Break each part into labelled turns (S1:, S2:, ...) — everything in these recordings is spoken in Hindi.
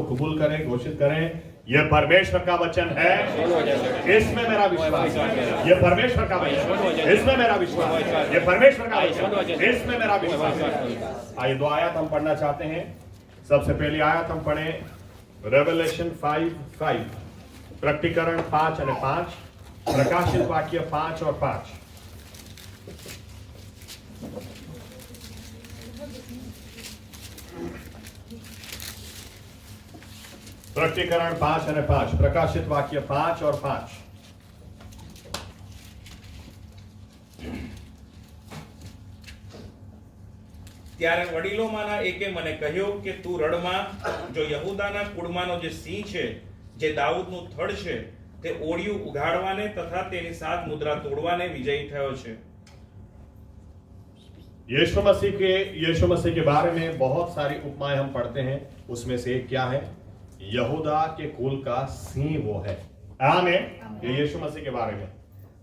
S1: कबूल करें, घोषित करें, यह परमेश्वर का वचन है, इसमें मेरा विश्वास है। यह परमेश्वर का वचन है, इसमें मेरा विश्वास है। यह परमेश्वर का वचन है, इसमें मेरा विश्वास है। आइए 2 आयत हम पढ़ना चाहते हैं। सबसे पहली आयत हम पढ़ें रेवलेशन 5:5, प्रकटीकरण 5 और 5, प्रकाशित वाक्य 5 और 5। प्रकटीकरण 5 और 5, प्रकाशित वाक्य 5 और 5।
S2: ત્યારે વડીલોમાંના એકે મને કહ્યું કે તું રડમાં, જો યહૂદાના કુળમાંનો જે સિંહ છે, જે દાઉદનું થડ છે, તે ઓળિયું ઉઘાડવાને તથા તેની 7 મુદ્રા તોડવાને વિજયી થયો છે।
S1: यीशु मसीह के बारे में बहुत सारी उपमाएं हम पढ़ते हैं। उसमें से एक क्या है? यहूदा के कुल का सिंह वो है। आमीन। ये यीशु मसीह के बारे में।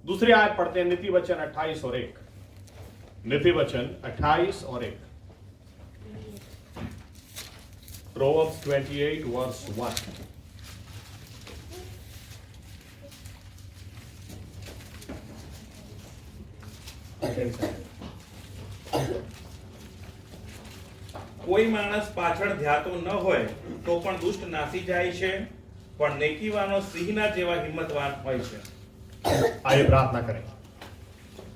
S1: दूसरी आयत पढ़ते हैं नीति वचन 28 और 1। नीति वचन 28 और 1। Proverbs 28 verse 1।
S2: કોઈ માણસ પાછળ ધ્યાતો ન હોય તો પણ દુષ્ટ નાસી જાય છે, પણ નેકીવાનો સિંહના જેવા હિંમતવાન હોય છે।
S1: आइए प्रार्थना करें।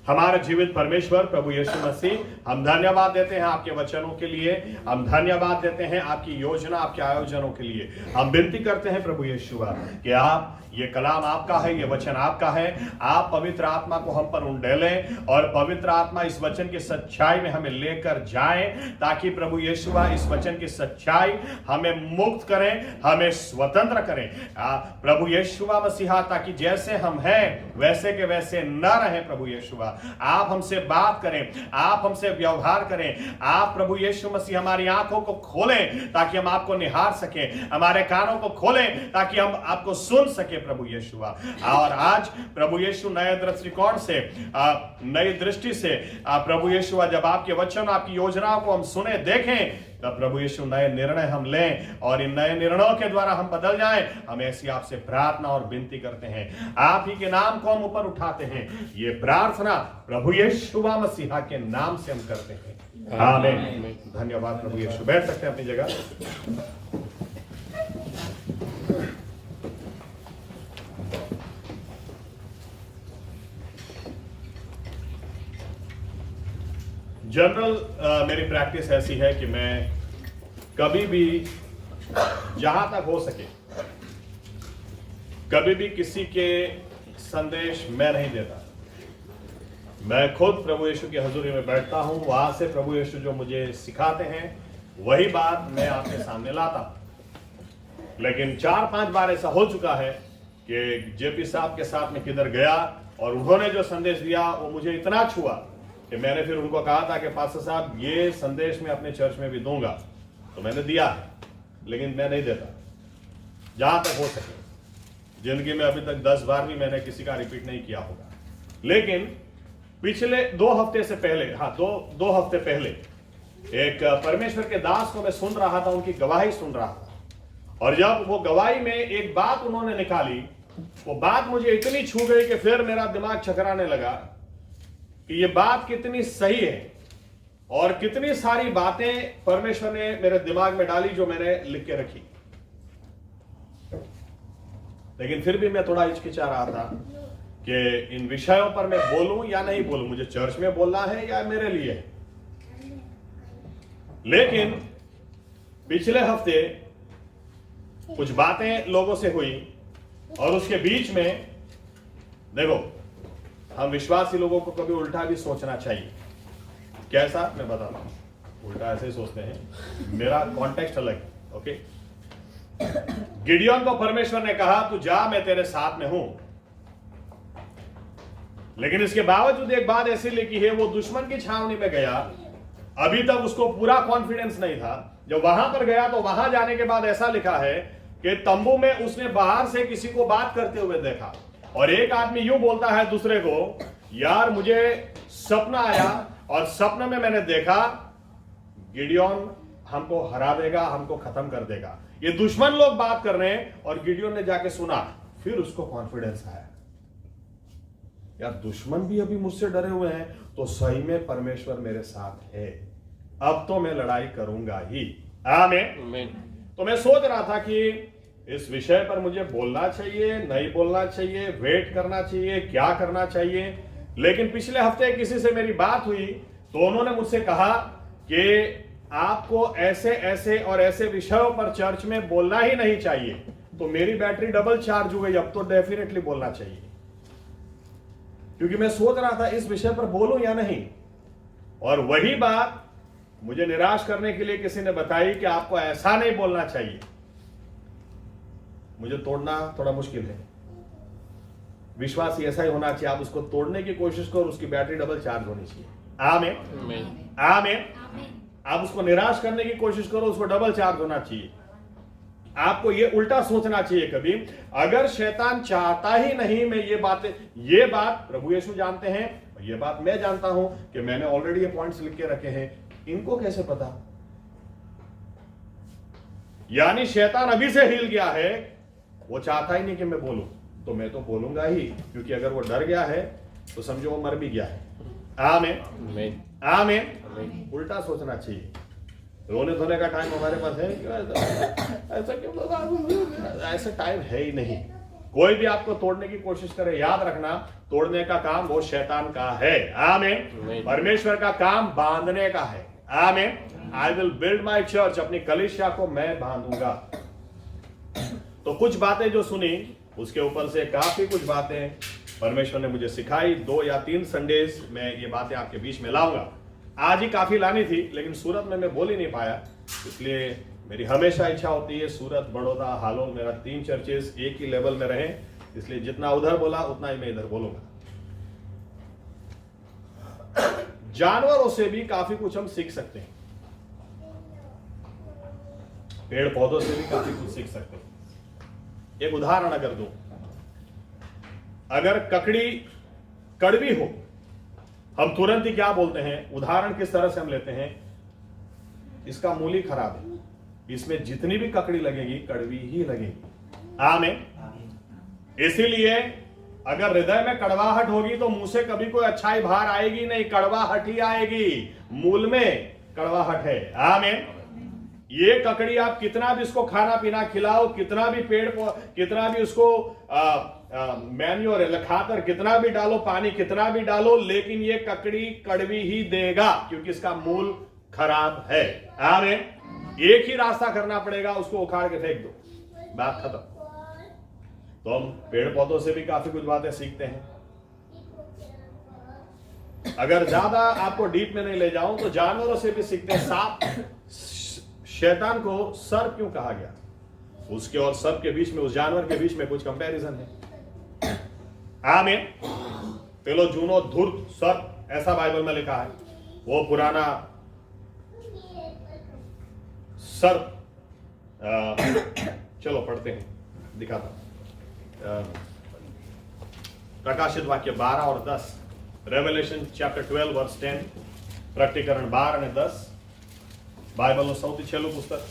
S1: हमारे जीवित परमेश्वर प्रभु यीशु मसीह, हम धन्यवाद देते हैं आपके वचनों के लिए। हम धन्यवाद देते हैं आपकी योजना, आपके आयोजनों के लिए। हम विनती करते हैं प्रभु यीशु कि आप, ये कलाम आपका है, ये वचन आपका है। आप पवित्र आत्मा को हम पर उंडेलें और पवित्र आत्मा इस वचन की सच्चाई में हमें लेकर जाए, ताकि प्रभु यीशु इस वचन की सच्चाई हमें मुक्त करें, हमें स्वतंत्र करें। प्रभु यीशु मसीहा, ताकि जैसे हम हैं वैसे के वैसे न रहें। प्रभु यीशु आप हमसे बात करें, आप हमसे व्यवहार करें। आप प्रभु यीशु मसीह हमारी आंखों को खोलें ताकि हम आपको निहार सकें, हमारे कानों को खोलें ताकि हम आपको सुन सके प्रभु यीशु। और आज प्रभु यीशु नए दृष्टिकोण से, नई दृष्टि से प्रभु यीशु जब आपके वचन, आपकी योजनाओं को हम सुने, देखें, तब प्रभु यीशु नए निर्णय हम लें और इन नए निर्णयों के द्वारा हम बदल जाएं। हम ऐसी आपसे प्रार्थना और विनती करते हैं। आप ही के नाम को हम ऊपर उठाते हैं। ये प्रार्थना प्रभु यीशु मसीहा के नाम से हम करते हैं। आमीन। धन्यवाद प्रभु यीशु। बैठ सकते हैं अपनी जगह। जनरल मेरी प्रैक्टिस ऐसी है कि मैं कभी भी, जहां तक हो सके, कभी भी किसी के संदेश मैं नहीं देता। मैं खुद प्रभु यीशु की हजूरी में बैठता हूं, वहां से प्रभु यीशु जो मुझे सिखाते हैं वही बात मैं आपके सामने लाता हूं। लेकिन 4-5 बार ऐसा हो चुका है कि जेपी साहब के साथ में किधर गया और उन्होंने जो संदेश दिया वो मुझे इतना छुआ कि मैंने फिर उनको कहा था कि पास्टर साहब, ये संदेश मैं अपने चर्च में भी दूंगा। तो मैंने दिया है, लेकिन मैं नहीं देता जहां तक हो सके। जिंदगी में अभी तक 10 बार भी मैंने किसी का रिपीट नहीं किया होगा। लेकिन पिछले 2 हफ्ते से पहले, दो हफ्ते पहले एक परमेश्वर के दास को मैं सुन रहा था, उनकी गवाही सुन रहा था। और जब वो गवाही में एक बात उन्होंने निकाली, वो बात मुझे इतनी छू गई कि फिर मेरा दिमाग चकराने लगा कि ये बात कितनी सही है और कितनी सारी बातें परमेश्वर ने मेरे दिमाग में डाली जो मैंने लिख के रखी। लेकिन फिर भी मैं थोड़ा हिचकिचा रहा था कि इन विषयों पर मैं बोलूं या नहीं बोलूं, मुझे चर्च में बोलना है या मेरे लिए है। लेकिन पिछले हफ्ते कुछ बातें लोगों से हुई और उसके बीच में, देखो, हम विश्वासी लोगों को कभी उल्टा भी सोचना चाहिए। कैसा, मैं बताता हूं। उल्टा ऐसे ही सोचते हैं, मेरा कॉन्टेक्स्ट अलग है। ओके, गिडियोन को परमेश्वर ने कहा तू जा, मैं तेरे साथ में हूं। लेकिन इसके बावजूद एक बात ऐसी लिखी है, वो दुश्मन की छावनी में गया। अभी तक उसको पूरा कॉन्फिडेंस नहीं था। जब वहां पर गया तो वहां जाने के बाद ऐसा लिखा है कि तंबू में उसने बाहर से किसी को बात करते हुए देखा और एक आदमी यूं बोलता है दूसरे को, यार मुझे सपना आया और सपने में मैंने देखा गिडियोन हमको हरा देगा, हमको खत्म कर देगा। ये दुश्मन लोग बात कर रहे हैं और गिडियोन ने जाके सुना, फिर उसको कॉन्फिडेंस आया, यार दुश्मन भी अभी मुझसे डरे हुए हैं तो सही में परमेश्वर मेरे साथ है, अब तो मैं लड़ाई करूंगा ही। आमीन। तो मैं सोच रहा था कि इस विषय पर मुझे बोलना चाहिए, नहीं बोलना चाहिए, वेट करना चाहिए, क्या करना चाहिए। लेकिन पिछले हफ्ते किसी से मेरी बात हुई तो उन्होंने मुझसे कहा कि आपको ऐसे ऐसे और ऐसे विषयों पर चर्च में बोलना ही नहीं चाहिए। तो मेरी बैटरी डबल चार्ज हो गई, अब तो डेफिनेटली बोलना चाहिए, क्योंकि मैं सोच रहा था इस विषय पर बोलूं या नहीं। और वही बात मुझे निराश करने के लिए किसी ने बताई कि आपको ऐसा नहीं बोलना चाहिए। मुझे तोड़ना थोड़ा मुश्किल है, विश्वास ऐसा ही होना चाहिए, आप उसको तोड़ने की कोशिश करो, उसकी बैटरी डबल चार्ज होनी चाहिए। आमीन। आमीन। आप उसको निराश करने की कोशिश करो, उसको डबल चार्ज होना चाहिए। आपको ये उल्टा सोचना चाहिए कभी, अगर शैतान चाहता ही नहीं मैं ये बात प्रभु यीशु जानते हैं, ये बात मैं जानता हूं कि मैंने ऑलरेडी ये पॉइंट्स लिख के रखे हैं, इनको कैसे पता? यानी शैतान अभी से हिल गया है, वो चाहता ही नहीं कि मैं बोलूं, तो मैं तो बोलूंगा ही, क्योंकि अगर वो डर गया है तो समझो वो मर भी गया है। आमीन। आमीन। उल्टा सोचना चाहिए। रोने धोने का टाइम हमारे पास है क्या? ऐसा क्यों? ऐसा टाइम है ही नहीं। कोई भी आपको तोड़ने की कोशिश करे, याद रखना तोड़ने का काम वो शैतान का है। आमीन। परमेश्वर का काम बांधने का है। आमीन। I will build my church, अपनी कलीसिया को मैं बांधूंगा। तो कुछ बातें जो सुनी उसके ऊपर से काफी कुछ बातें परमेश्वर ने मुझे सिखाई। 2 या 3 संडेज में ये बातें आपके बीच में लाऊंगा। आज ही काफी लानी थी, लेकिन सूरत में मैं बोल ही नहीं पाया, इसलिए मेरी हमेशा इच्छा होती है सूरत, बड़ौदा, हालोल, मेरा 3 चर्चेस एक ही लेवल में रहे, इसलिए जितना उधर बोला उतना ही मैं इधर बोलूंगा। जानवरों से भी काफी कुछ हम सीख सकते हैं, पेड़ पौधों से भी काफी कुछ सीख सकते हैं। एक उदाहरण अगर दूं, अगर ककड़ी कड़वी हो, हम तुरंत ही क्या बोलते हैं? उदाहरण किस तरह से हम लेते हैं, इसका मूल ही खराब है, इसमें जितनी भी ककड़ी लगेगी कड़वी ही लगेगी। आमीन। इसीलिए अगर हृदय में कड़वाहट होगी तो मुंह से कभी कोई अच्छाई बाहर आएगी नहीं, कड़वाहट ही आएगी, मूल में कड़वाहट है। आमीन। ये ककड़ी आप कितना भी इसको खाना पीना खिलाओ, कितना भी कितना भी उसको मैन्योर खाकर कितना भी डालो, पानी कितना भी डालो, लेकिन ये ककड़ी कड़वी ही देगा, क्योंकि इसका मूल खराब है। आमीन। एक ही रास्ता करना पड़ेगा, उसको उखाड़ के फेंक दो, बात खत्म। तो हम पेड़ पौधों से भी काफी कुछ बातें सीखते हैं। अगर ज्यादा आपको डीप में नहीं ले जाऊं तो जानवरों से भी सीखते हैं। सांप, शैतान को सर्प क्यों कहा गया? उसके और सर्प के बीच में, उस जानवर के बीच में कुछ कंपैरिजन है। आमीन। पेलो जूनो धुर्त सर्प, ऐसा बाइबल में लिखा है। वो पुराना सर्प, चलो पढ़ते हैं, दिखाता। प्रकाशित वाक्य 12 और 10, रेवलेशन चैप्टर 12 वर्स 10, प्रकटीकरण 12 અને 10, બાઇબલનું સૌથી છેલ્લું પુસ્તક।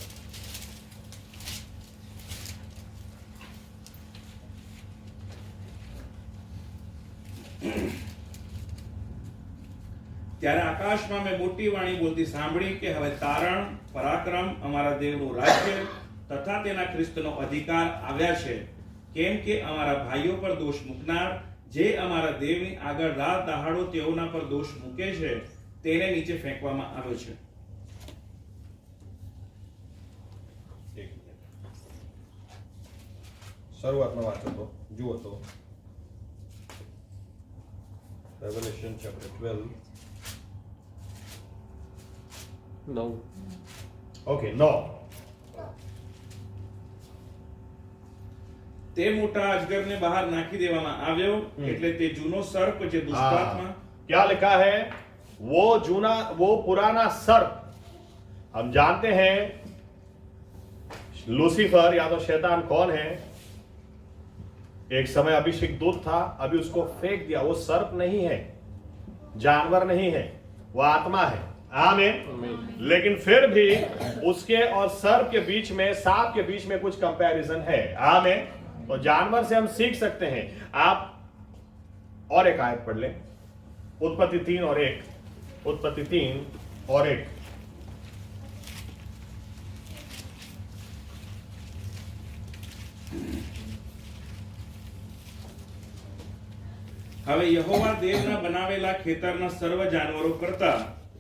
S2: ત્યારે આકાશમાં મેં મોટી વાણી બોલતી સાંભળી કે હવે તારણ, પરાક્રમ, અમારા દેવનું રાજ્ય તથા તેના ખ્રિસ્તનો અધિકાર આવ્યા છે, કેમ કે અમારા ભાઈઓ પર દોષ મૂકનાર, જે અમારા દેવની આગળ રાત દહાડો તેઓના પર દોષ મૂકે છે, તેને નીચે ફેંકવામાં આવ્યો છે।
S1: શરૂઆતમાં વાંચો તો જુઓ તો રેવલેશન ચેપ્ટર 12
S3: 9
S1: ઓકે 9।
S2: તે મોટા અજગરને બહાર નાખી દેવામાં આવ્યો, એટલે તે જૂનો સર્પ જે દુષ્ટાત્મા।
S1: क्या लिखा है? वो पुराना सर्प, हम जानते हैं लूसीफर या तो शैतान कौन है। एक समय अभिषेक दूत था, अभी उसको फेंक दिया। वो सर्प नहीं है, जानवर नहीं है, वो आत्मा है। आमीन। लेकिन फिर भी उसके और सर्प के बीच में, सांप के बीच में कुछ कंपैरिजन है। आमीन। तो जानवर से हम सीख सकते हैं। आप और एक आयत पढ़ लें, उत्पत्ति 3 और 1। उत्पत्ति 3 और 1।
S2: હવે યહોવા દેવના બનાવેલા ખેતરના સર્વ જાનવરો કરતા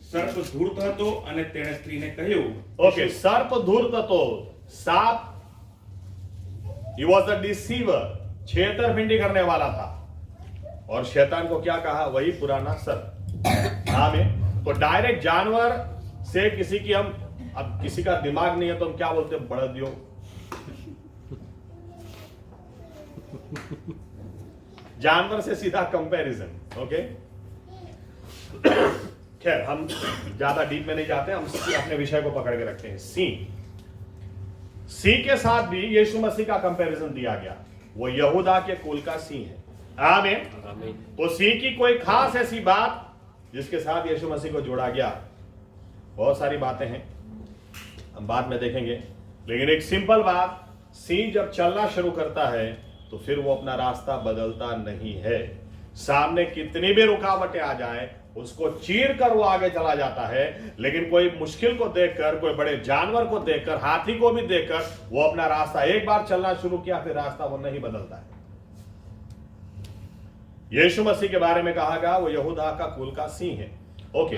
S2: સર્પ ધૂર્ત હતો અને તેણે સ્ત્રીને કહ્યું,
S1: ओके, सर्प धूर्त तो सांप, ही वॉज द डिसीवर, छेतरपिंडी करने वाला था। और शैतान को क्या कहा? वही पुराना सर्प। आमीन। तो डायरेक्ट जानवर से किसी की हम, अब किसी का दिमाग नहीं है तो हम क्या बोलते हैं? बड़दियो। जानवर से सीधा कंपैरिजन। ओके, खैर हम ज्यादा डीप में नहीं जाते, हम अपने विषय को पकड़ के रखते हैं। सी के साथ भी यीशु मसीह का कंपैरिजन दिया गया। वो यहूदा के कुल का सी है। आमीन। तो सी की कोई खास ऐसी बात जिसके साथ यीशु मसीह को जोड़ा गया? बहुत सारी बातें हैं, हम बाद में देखेंगे। लेकिन एक सिंपल बात, सी जब चलना शुरू करता है तो फिर वो अपना रास्ता बदलता नहीं है। सामने कितनी भी रुकावटें आ जाए, उसको चीर कर वो आगे चला जाता है। लेकिन कोई मुश्किल को देखकर, कोई बड़े जानवर को देखकर, हाथी को भी देखकर वो अपना रास्ता, एक बार चलना शुरू किया फिर रास्ता वो नहीं बदलता है। यीशु मसीह के बारे में कहा गया वो यहूदा का कुल का सिंह है। ओके,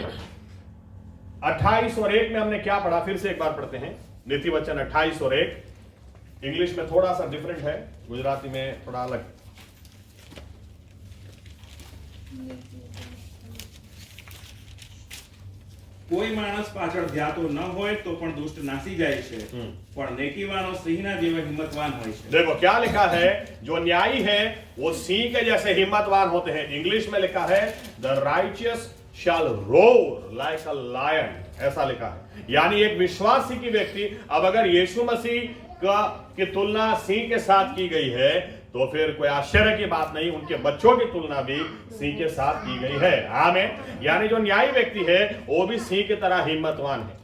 S1: 28 और 1 में हमने क्या पढ़ा? फिर से एक बार पढ़ते हैं। नीति वचन 28 और 1। इंग्लिश में थोड़ा सा डिफरेंट है, गुजराती में थोड़ा अलग।
S2: કોઈ માણસ પાછળ ધ્યાતો ન હોય તો પણ દુષ્ટ નાસી જાય છે, પણ નેકીવાનો સિંહના જેવા હિંમતવાન હોય છે।
S1: देखो क्या लिखा है, जो न्यायी है वो सिंह के जैसे हिम्मतवान होते हैं। इंग्लिश में लिखा है the righteous shall roar like a lion, ऐसा लिखा है। यानी एक विश्वासी की व्यक्ति, अब अगर यीशु मसीह की तुलना सिंह के साथ की गई है तो फिर कोई आश्चर्य की बात नहीं, उनके बच्चों की तुलना भी सिंह के साथ की गई है। आमीन। यानी जो न्यायी व्यक्ति है वो भी सिंह की तरह हिम्मतवान है।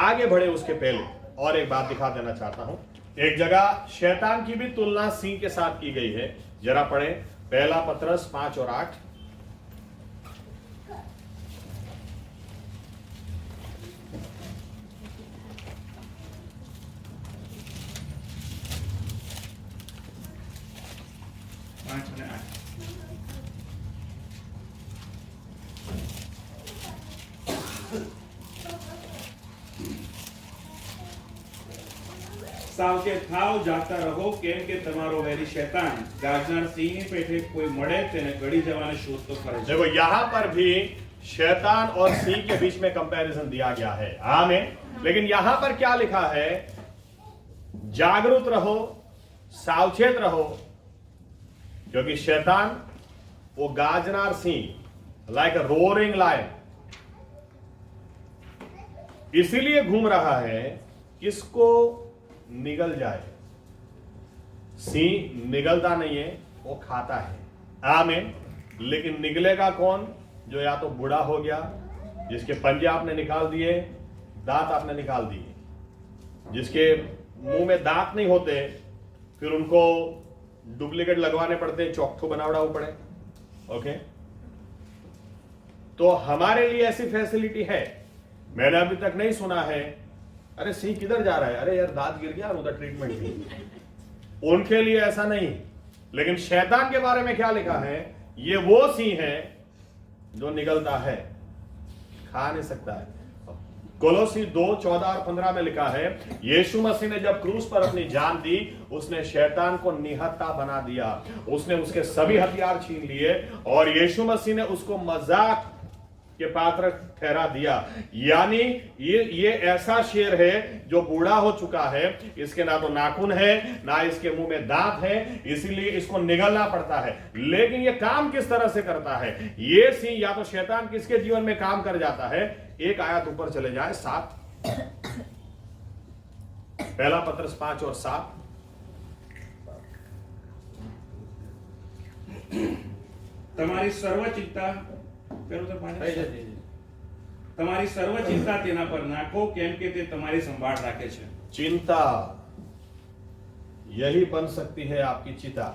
S1: आगे बढ़े उसके पहले और एक बात दिखा देना चाहता हूं। एक जगह शैतान की भी तुलना सिंह के साथ की गई है, जरा पढ़े पहला पतरस 5 और 8।
S2: સાવચેત થાઓ, જાગતા રહો, કેમ કે તમારો વેરી શૈતાન ગાજનાર સિંહની પેઠે કોઈ મળે તેને ગળી જવાને શોધતો ફરે છે।
S1: देखो यहां पर भी शैतान और सिंह के बीच में कंपैरिजन दिया गया है। आमीन। लेकिन यहां पर क्या लिखा है? जागरूक रहो, सावचेत रहो, क्योंकि शैतान वो गाजनार सिंह, लाइक अ रोरिंग लायन, इसीलिए घूम रहा है किसको निगल जाए। सिंह निगलता नहीं है, वो खाता है। आमीन। लेकिन निगलेगा कौन? जो या तो बूढ़ा हो गया, जिसके पंजे आपने निकाल दिए, दांत आपने निकाल दिए, जिसके मुंह में दांत नहीं होते, फिर उनको डुप्लीकेट लगवाने पड़ते, चौकठो बनावड़ा पड़े। ओके, तो हमारे लिए ऐसी फैसिलिटी है। मैंने अभी तक नहीं सुना है अरे सिंह किधर जा रहा है, अरे यार दांत गिर गया, उधर ट्रीटमेंट की। उनके लिए ऐसा नहीं। लेकिन शैतान के बारे में क्या लिखा है? ये वो सिंह है जो निगलता है, खा नहीं सकता है। कोलोसी 2:14 और 15 में लिखा है, यीशु मसीह ने जब क्रूस पर अपनी जान दी, उसने शैतान को निहत्था बना दिया, उसने उसके सभी हथियार छीन लिए और यीशु मसीह ने उसको मजाक के पात्र ठहरा दिया। यानी ये ऐसा शेर है जो बूढ़ा हो चुका है, इसके ना तो नाखून है ना इसके मुंह में दांत है, इसीलिए इसको निगलना पड़ता है। लेकिन ये काम किस तरह से करता है? ये सिंह या तो शैतान किसके जीवन में काम कर जाता है? एक आयत ऊपर चले जाए, 7, पहला पत्रस 5 और 7।
S2: તમારી સર્વ ચિંતા તમારી સર્વ ચિંતા તેના પર નાખો કેમ કે તે તમારી સંભાળ રાખે છે.
S1: चिंता यही बन सकती है आपकी चिता.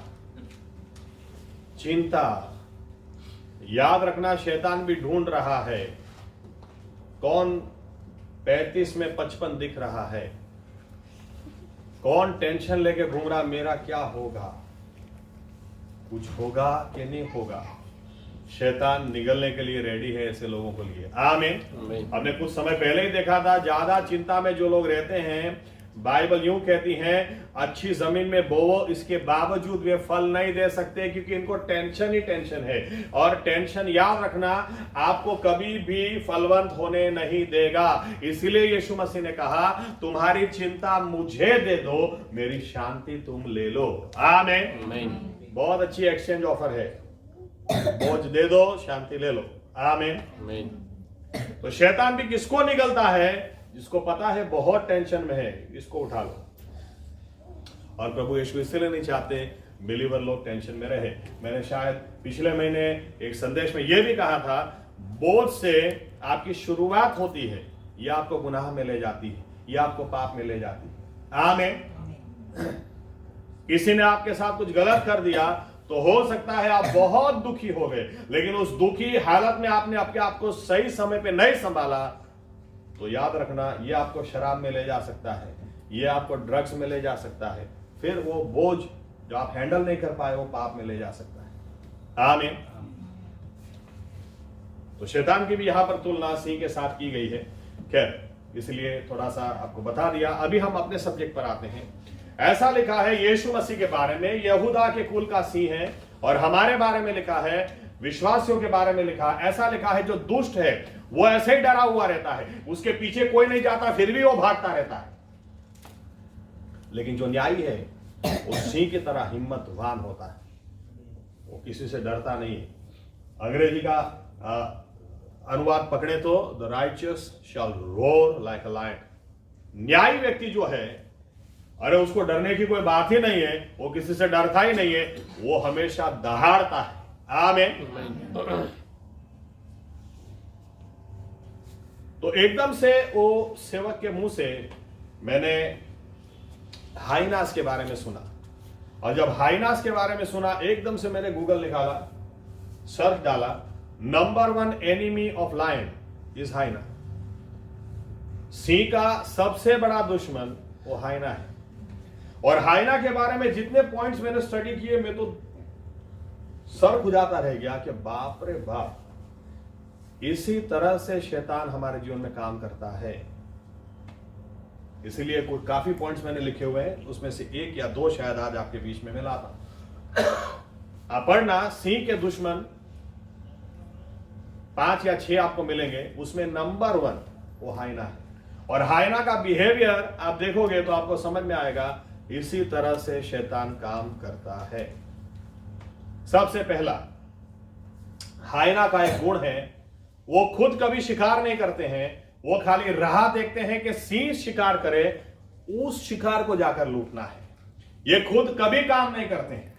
S1: चिंता याद रखना, शैतान भी ढूंढ रहा है कौन 35 में 55 दिख रहा है, कौन टेंशन लेके घूम रहा मेरा क्या होगा, कुछ होगा कि नहीं होगा. शैतान निगलने के लिए रेडी है ऐसे लोगों के लिए. आमीन. हमने कुछ समय पहले ही देखा था, ज्यादा चिंता में जो लोग रहते हैं, बाइबल यूं कहती है अच्छी जमीन में बोवो, इसके बावजूद वे फल नहीं दे सकते क्योंकि इनको टेंशन ही टेंशन है. और टेंशन याद रखना आपको कभी भी फलवंत होने नहीं देगा. इसीलिए यीशु मसीह ने कहा तुम्हारी चिंता मुझे दे दो, मेरी शांति तुम ले लो. आमीन. बहुत अच्छी एक्सचेंज ऑफर है. बोझ दे दो, शांति ले लो. आमीन. तो शैतान भी किसको निगलता है? जिसको पता है बहुत टेंशन में है, इसको उठा लो. और प्रभु यीशु इसलिए नहीं चाहते बिलीवर लोग टेंशन में रहे. मैंने शायद पिछले महीने एक संदेश में यह भी कहा था, बोझ से आपकी शुरुआत होती है, यह आपको गुनाह में ले जाती है, यह आपको पाप में ले जाती है. आमीन. किसी ने आपके साथ कुछ गलत कर दिया तो हो सकता है आप बहुत दुखी हो गए, लेकिन उस दुखी हालत में आपने अपने आप को सही समय पे नहीं संभाला तो याद रखना ये आपको शराब में ले जा सकता है, ये आपको ड्रग्स में ले जा सकता है, फिर वो बोझ जो आप हैंडल नहीं कर पाए वो पाप में ले जा सकता है. आमीन. तो शैतान की भी यहां पर तुलना सिंह के साथ की गई है. खैर इसलिए थोड़ा सा आपको बता दिया. अभी हम अपने सब्जेक्ट पर आते हैं. ऐसा लिखा है यीशु मसीह के बारे में, यहूदा के कुल का सिंह है. और हमारे बारे में लिखा है, विश्वासियों के बारे में लिखा, ऐसा लिखा है जो दुष्ट है वो ऐसे ही डरा हुआ रहता है, उसके पीछे कोई नहीं जाता फिर भी वो भागता रहता है. लेकिन जो न्यायी है वो सिंह की तरह हिम्मतवान होता है, वो किसी से डरता नहीं है. अंग्रेजी का अनुवाद पकड़े तो the righteous shall roar like a lion. न्यायी व्यक्ति जो है, अरे उसको डरने की कोई बात ही नहीं है, वो किसी से डरता ही नहीं है, वो हमेशा दहाड़ता है. आमीन. तो एकदम से वो सेवक के मुंह से मैंने हाइनास के बारे में सुना. और जब हाइनास के बारे में सुना एकदम से मैंने गूगल निकाला, सर्च डाला, number 1 enemy of lion is hyena. सिंह का सबसे बड़ा दुश्मन वो हाइना है. और हाइना के बारे में जितने पॉइंट्स मैंने स्टडी किए, मैं तो सर खुजाता रह गया कि बाप रे बाप, इसी तरह से शैतान हमारे जीवन में काम करता है. इसीलिए कुछ काफी पॉइंट्स मैंने लिखे हुए हैं, उसमें से एक या दो शायद आज आपके बीच में मिलाता. आप पढ़ना, सिंह के दुश्मन 5 या 6 आपको मिलेंगे, उसमें नंबर 1 वो हाइना है. और हाइना का बिहेवियर आप देखोगे तो आपको समझ में आएगा, इसी तरह से शैतान काम करता है. सबसे पहला हाइना का एक गुण है, वो खुद कभी शिकार नहीं करते हैं, वो खाली राह देखते हैं कि सिंह शिकार करे, उस शिकार को जाकर लूटना है. ये खुद कभी काम नहीं करते हैं.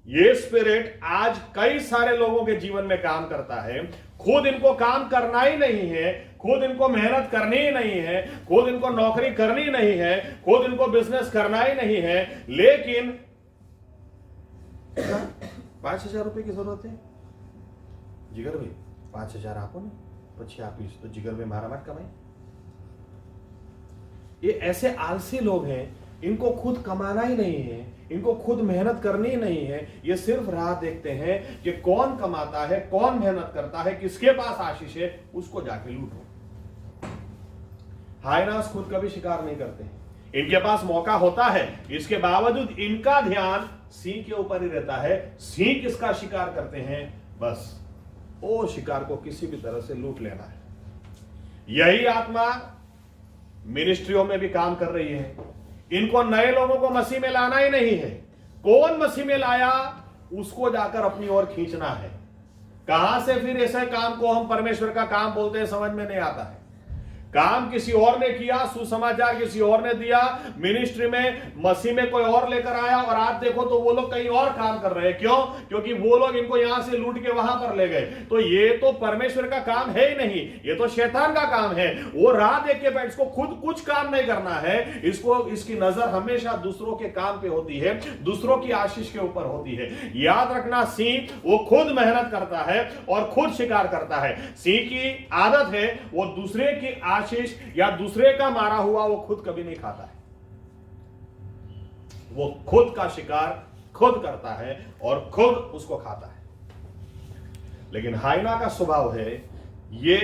S1: ये स्पिरिट आज कई सारे लोगों के जीवन में काम करता है. खुद इनको काम करना ही नहीं है, खुद इनको मेहनत करनी ही नहीं है, खुद इनको नौकरी करनी नहीं है, खुद इनको बिजनेस करना ही नहीं है, लेकिन 5,000 रुपए की जरूरत है, जिगर भाई 5,000 आपो ने પછી આપીશ तो जिगर भाई मारा मत कमाई. ये ऐसे आलसी लोग हैं, इनको खुद कमाना ही नहीं है, इनको खुद मेहनत करनी ही नहीं है. ये सिर्फ राह देखते हैं कि कौन कमाता है, कौन मेहनत करता है, किसके पास आशीष है, उसको जाके लूटो. हाइनास खुद कभी शिकार नहीं करते हैं, इनके पास मौका होता है, इसके बावजूद इनका ध्यान सिंह के ऊपर ही रहता है. सिंह किसका शिकार करते हैं? बस वो शिकार को किसी भी तरह से लूट लेना है. यही आत्मा मिनिस्ट्रियों में भी काम कर रही है. इनको नए लोगों को मसीह में लाना ही नहीं है, कौन मसीह में लाया उसको जाकर अपनी ओर खींचना है. कहां से फिर ऐसे काम को हम परमेश्वर का काम बोलते हैं समझ में नहीं आता है. काम किसी और ने किया, सुसमाचार किसी और ने दिया, मिनिस्ट्री में मसीह में कोई और लेकर आया, और आज देखो तो वो लोग कहीं और काम कर रहे हैं। क्यों? क्योंकि वो लोग इनको यहां से लूट के वहां पर ले गए। तो ये तो परमेश्वर का काम है ही नहीं, ये तो शैतान का काम है। वो राह देख के बैठ, इसको खुद कुछ काम नहीं करना है, इसको इसकी नजर हमेशा दूसरों के काम पे होती है, दूसरों की आशीष के ऊपर होती है। याद रखना, सिंह वो खुद मेहनत करता है और खुद शिकार करता है। सिंह की आदत है वो दूसरे की आशीष या दूसरे का मारा हुआ वो खुद कभी नहीं खाता है। वो खुद का शिकार खुद करता है और खुद उसको खाता है। लेकिन हाइना का स्वभाव है, ये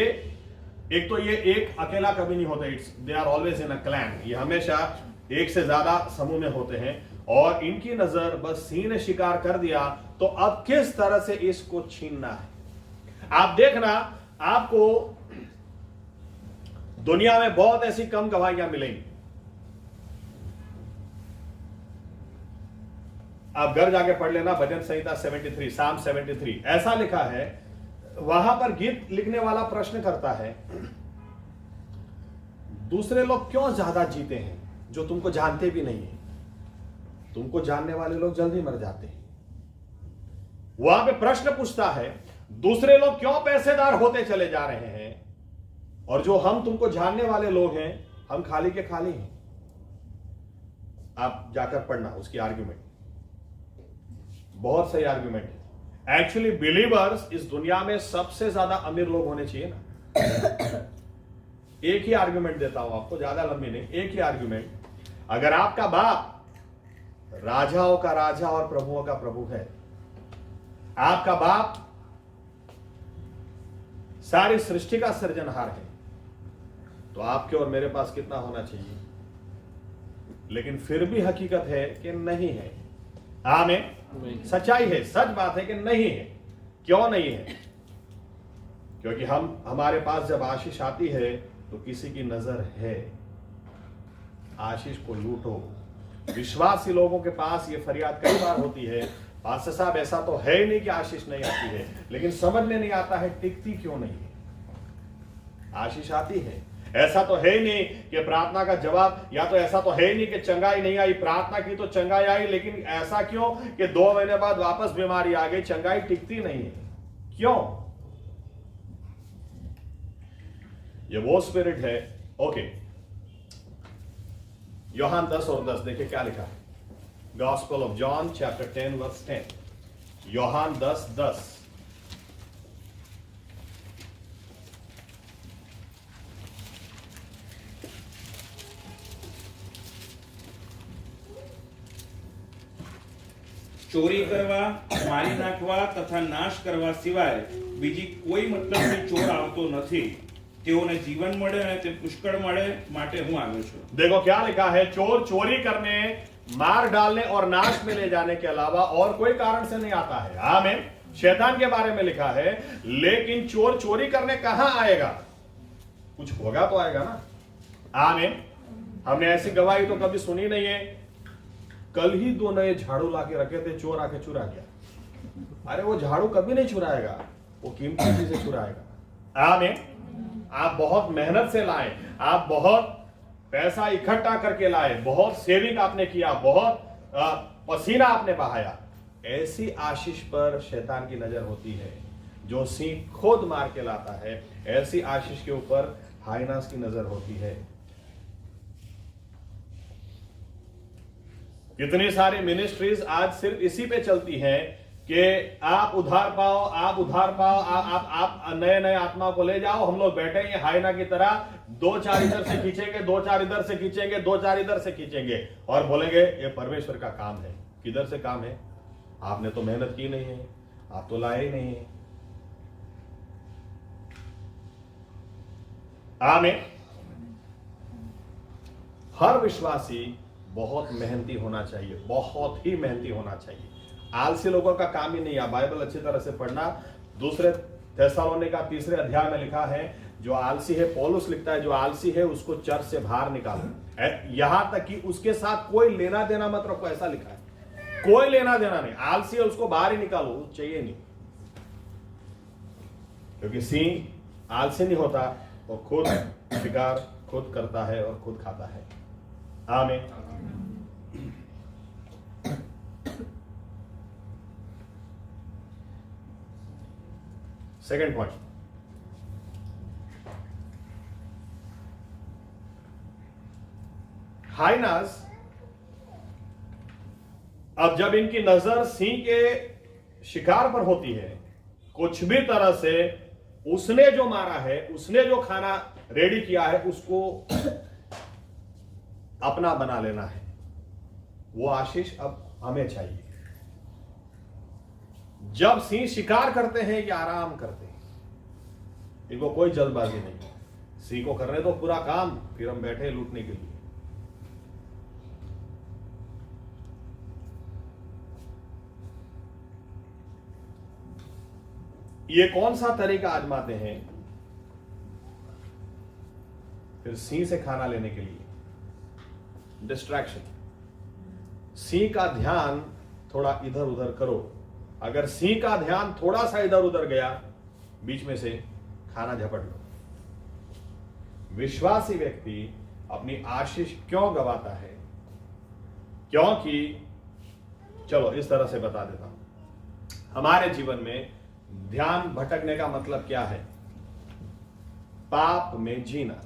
S1: एक तो ये एक अकेला कभी नहीं होता, it's they are always in a clan. ये हमेशा एक से ज्यादा समूह में होते हैं, और इनकी नजर बस सिंह ने शिकार कर दिया तो अब किस तरह से इसको छीनना है। आप देखना, आपको दुनिया में बहुत ऐसी कम गवाहियां मिलेंगी। आप घर जाके पढ़ लेना, भजन संहिता 73, साम 73, ऐसा लिखा है। वहां पर गीत लिखने वाला प्रश्न करता है, दूसरे लोग क्यों ज्यादा जीते हैं जो तुमको जानते भी नहीं है? तुमको जानने वाले लोग जल्दी मर जाते हैं। वहां पे प्रश्न पूछता है, दूसरे लोग क्यों पैसेदार होते चले जा रहे हैं, और जो हम तुमको जानने वाले लोग हैं, हम खाली के खाली हैं। आप जाकर पढ़ना उसकी आर्ग्यूमेंट, बहुत सही आर्ग्यूमेंट है। एक्चुअली बिलीवर्स इस दुनिया में सबसे ज्यादा अमीर लोग होने चाहिए ना। एक ही आर्ग्यूमेंट देता हूं आपको, ज्यादा लंबी नहीं, एक ही आर्ग्यूमेंट। अगर आपका बाप राजाओं का राजा और प्रभुओं का प्रभु है, आपका बाप सारी सृष्टि का सृजनहार है, तो आपके और मेरे पास कितना होना चाहिए? लेकिन फिर भी हकीकत है कि नहीं है। आमीन। सच्चाई है, सच बात है कि नहीं है। क्यों नहीं है? क्योंकि हमारे पास जब आशीष आती है तो किसी की नजर है, आशीष को लूटो। विश्वासी लोगों के पास ये फरियाद कई बार होती है, पास्टर साहब ऐसा तो है ही नहीं कि आशीष नहीं आती है, लेकिन समझ में नहीं आता है टिकती क्यों नहीं है। आशीष आती है, ऐसा तो है ही नहीं कि प्रार्थना का जवाब, या तो ऐसा तो है ही नहीं कि चंगाई नहीं आई, प्रार्थना की तो चंगाई आई, लेकिन ऐसा क्यों कि 2 महीने बाद वापस बीमारी आ गई, चंगाई टिकती नहीं है? क्यों? ये वो स्पिरिट है। ओके, यूहन्ना 10 और 10 देखिए क्या लिखा है। Gospel of John chapter 10 verse 10, यूहन्ना 10 10।
S2: ચોરી કરવા, મારી નાખવા તથા નાશ કરવા સિવાય બીજી કોઈ મતલબની ચોર આવતો નથી। તેઓને જીવન મળે અને તે પુષ્કળ મળે, માટે હું આવ્યો છું।
S1: देखो क्या लिखा है, चोर चोरी करने, मार डालने और नाश में ले जाने के अलावा और कोई कारण से नहीं आता है। आमीन। शैतान के बारे में लिखा है, लेकिन चोर चोरी करने कहां आएगा? कुछ होगा तो आएगा ना। आमीन। हमने ऐसी गवाही तो कभी सुनी नहीं है। कल ही 2 नए झाड़ू लाके रखे थे, चोर आके चुरा गया। अरे वो झाड़ू कभी नहीं चुराएगा, वो कीमती चीजें चुराएगा। आमीन। आप बहुत मेहनत से लाए, आप बहुत पैसा इकट्ठा करके लाए, बहुत सेविंग आपने किया, बहुत पसीना आपने बहाया, ऐसी आशीष पर शैतान की नजर होती है। जो सिंह खुद मार के लाता है, ऐसी आशीष के ऊपर हाइनास की नजर होती है। कितनी सारी मिनिस्ट्रीज आज सिर्फ इसी पे चलती हैं कि आप उधार पाओ, आप उधार पाओ, आप नए नए आत्मा को ले जाओ। हम लोग बैठेंगे हाइना की तरह, 2-4 इधर से खींचेंगे, 2-4 इधर से खींचेंगे, 2-4 इधर से खींचेंगे, और बोलेंगे ये परमेश्वर का काम है। किधर से काम है? आपने तो मेहनत की नहीं है, आप तो लाए ही नहीं है। आमीन। हर विश्वासी बहुत मेहनती होना चाहिए, बहुत ही मेहनती होना चाहिए। आलसी लोगों का काम ही नहीं है। बाइबल अच्छी तरह से पढ़ना। दूसरे थेस्सलोनिका 3 अध्याय में लिखा है, जो आलसी है, पौलुस लिखता है, जो आलसी है उसको चर्च से बाहर निकालो। यहां तक कि उसके साथ कोई लेना देना मत रखो, ऐसा लिखा है। कोई लेना देना नहीं, आलसी है उसको बाहर ही निकालो, चाहिए नहीं। क्योंकि सिंह आलसी नहीं होता, वो खुद शिकार खुद करता है और खुद खाता है। आमीन। सेकंड पॉइंट, हाइनास, अब जब इनकी नजर सिंह के शिकार पर होती है, कुछ भी तरह से उसने जो मारा है, उसने जो खाना रेडी किया है, उसको अपना बना लेना है। वो आशीष अब हमें चाहिए। जब सिंह शिकार करते हैं या आराम करते हैं, इनको कोई जल्दबाजी नहीं। सिंह को करने दो पूरा काम, फिर हम बैठे लूटने के लिए। ये कौन सा तरीका आजमाते हैं फिर सिंह से खाना लेने के लिए? डिस्ट्रैक्शन। सिंह का ध्यान थोड़ा इधर उधर करो। अगर सिंह का ध्यान थोड़ा सा इधर उधर गया, बीच में से खाना झपट लो। विश्वासी व्यक्ति अपनी आशीष क्यों गवाता है? क्योंकि, चलो इस तरह से बता देता हूं, हमारे जीवन में ध्यान भटकने का मतलब क्या है? पाप में जीना।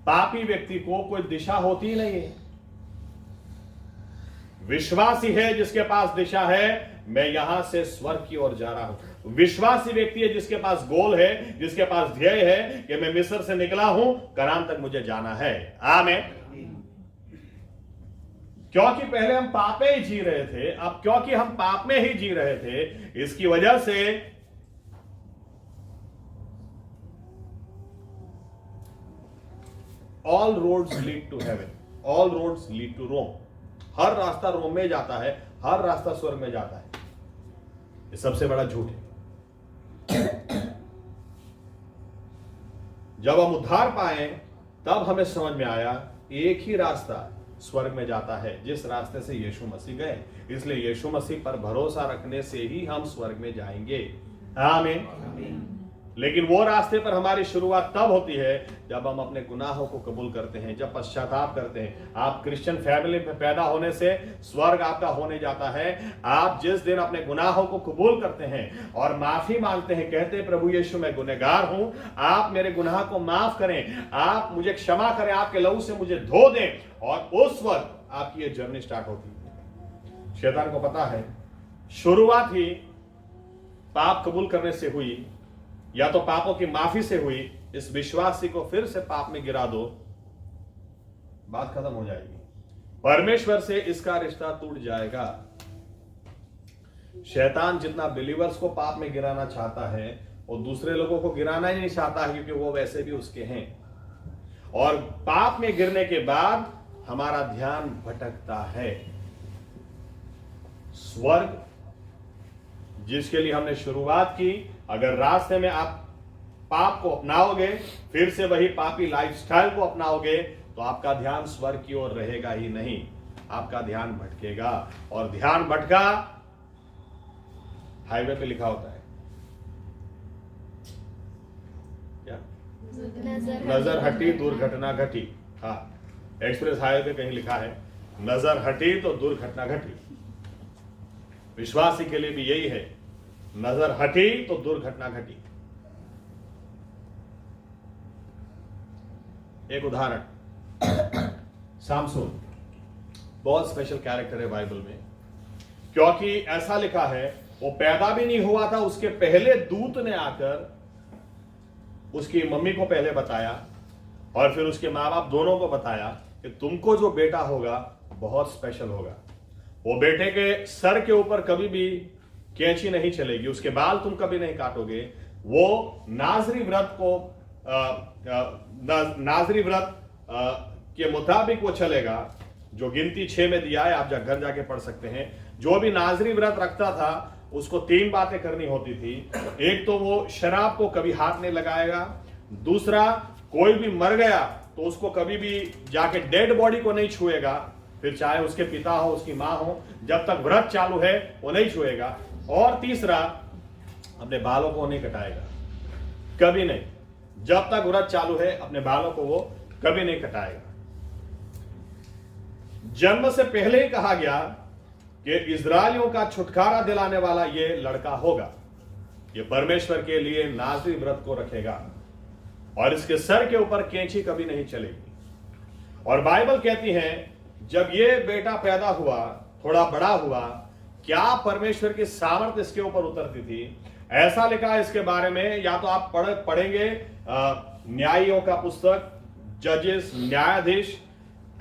S1: पापी व्यक्ति को कोई दिशा होती नहीं है। विश्वासी है जिसके पास दिशा है, मैं यहां से स्वर्ग की ओर जा रहा हूं। विश्वासी व्यक्ति है जिसके पास गोल है, जिसके पास ध्येय है कि मैं मिस्र से निकला हूं, कनान तक मुझे जाना है। आमीन। क्योंकि पहले हम पाप में ही जी रहे थे, अब क्योंकि हम पाप में ही जी रहे थे, इसकी वजह से all roads lead to heaven, all roads lead to Rome. हर रास्ता रोम में जाता है, हर रास्ता स्वर्ग में जाता है। ये सबसे बड़ा झूठ है। जब हम उद्धार पाए तब हमें समझ में आया एक ही रास्ता स्वर्ग में जाता है, जिस रास्ते से यीशु मसीह गए। इसलिए यीशु मसीह पर भरोसा रखने से ही हम स्वर्ग में जाएंगे। आमीन। लेकिन वो रास्ते पर हमारी शुरुआत तब होती है जब हम अपने गुनाहों को कबूल करते हैं, जब पश्चाताप करते हैं। आप क्रिश्चियन फैमिली में पैदा होने से स्वर्ग आपका होने जाता है। आप जिस दिन अपने गुनाहों को कबूल करते हैं और माफी मांगते हैं, कहते हैं प्रभु यीशु मैं गुनहगार हूं, आप मेरे गुनाह को माफ करें, आप मुझे क्षमा करें, आपके लहू से मुझे धो दें, और उस वक्त आपकी ये जर्नी स्टार्ट होती है। शैतान को पता है शुरुआत ही पाप कबूल करने से हुई, या तो पापों की माफी से हुई। इस विश्वासी को फिर से पाप में गिरा दो, बात खत्म हो जाएगी। परमेश्वर से इसका रिश्ता टूट जाएगा। शैतान जितना बिलीवर्स को पाप में गिराना चाहता है, वो दूसरे लोगों को गिराना ही नहीं चाहता है, क्योंकि वो वैसे भी उसके हैं। और पाप में गिरने के बाद हमारा ध्यान भटकता है। स्वर्ग जिसके लिए हमने शुरुआत की, अगर रास्ते में आप पाप को अपनाओगे, फिर से वही पापी लाइफस्टाइल को अपनाओगे, तो आपका ध्यान स्वर्ग की ओर रहेगा ही नहीं, आपका ध्यान भटकेगा। और ध्यान भटका, हाईवे पे लिखा होता है क्या? नजर हटी दुर्घटना घटी। हाँ, एक्सप्रेस हाईवे पे कहीं लिखा है नजर हटी तो दुर्घटना घटी। विश्वासी के लिए भी यही है, नजर हटी तो दुर्घटना घटी। एक उदाहरण, सामसून बहुत स्पेशल कैरेक्टर है बाइबल में, क्योंकि ऐसा लिखा है वो पैदा भी नहीं हुआ था, उसके पहले दूत ने आकर उसकी मम्मी को पहले बताया और फिर उसके माँ बाप दोनों को बताया कि तुमको जो बेटा होगा बहुत स्पेशल होगा। वो बेटे के सर के ऊपर कभी भी कैंची नहीं चलेगी, उसके बाल तुम कभी नहीं काटोगे। वो नाजरी व्रत को नाजरी व्रत के मुताबिक वो चलेगा, जो गिनती 6 में दिया है, आप घर जाके पढ़ सकते हैं। जो भी नाजरी व्रत रखता था उसको 3 बातें करनी होती थी। एक तो वो शराब को कभी हाथ नहीं लगाएगा, दूसरा कोई भी मर गया तो उसको कभी भी जाके डेड बॉडी को नहीं छुएगा, फिर चाहे उसके पिता हो उसकी मां हो, जब तक व्रत चालू है वो नहीं छुएगा, और तीसरा अपने बालों को नहीं कटाएगा, कभी नहीं। जब तक व्रत चालू है अपने बालों को वो कभी नहीं कटाएगा। जन्म से पहले ही कहा गया कि इजरायलियों का छुटकारा दिलाने वाला ये लड़का होगा, ये परमेश्वर के लिए नाज़री व्रत को रखेगा और इसके सर के ऊपर कैंची कभी नहीं चलेगी। और बाइबल कहती है जब ये बेटा पैदा हुआ, थोड़ा बड़ा हुआ, क्या परमेश्वर की सामर्थ इसके ऊपर उतरती थी। ऐसा लिखा है इसके बारे में, या तो आप पढ़ेंगे न्यायियों का पुस्तक, जजेस, न्यायाधीश,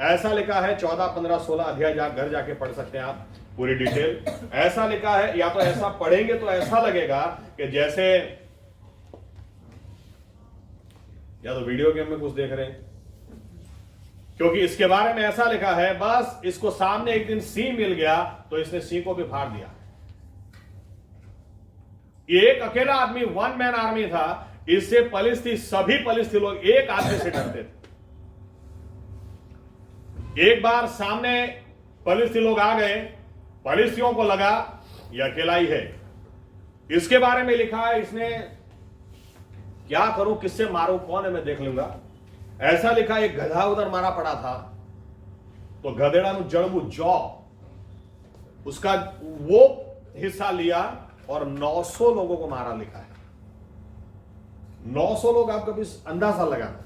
S1: ऐसा लिखा है 14, 15, 16 अध्याय घर जाके पढ़ सकते हैं आप पूरी डिटेल। ऐसा लिखा है, या तो ऐसा पढ़ेंगे तो ऐसा लगेगा कि जैसे या तो वीडियो गेम में कुछ देख रहे हैं, क्योंकि इसके बारे में ऐसा लिखा है बस इसको सामने एक दिन सिंह मिल गया तो इसने सिंह को भी फाड़ दिया। एक अकेला आदमी, वन मैन आर्मी था, इससे सभी पलिस्ती लोग एक आदमी से डरते थे। एक बार सामने पलिस्ती लोग आ गए, पलिस्तियों को लगा ये अकेला ही है। इसके बारे में लिखा है इसने क्या करूं, किससे मारूं, कौन है मैं देख लूंगा। ऐसा लिखा एक गधा उधर मारा पड़ा था तो गधेड़ा नु जड़बू जौ उसका वो हिस्सा लिया और 900 लोगों को मारा लिखा है। 900 लोग, आप कभी अंदाजा लगाना,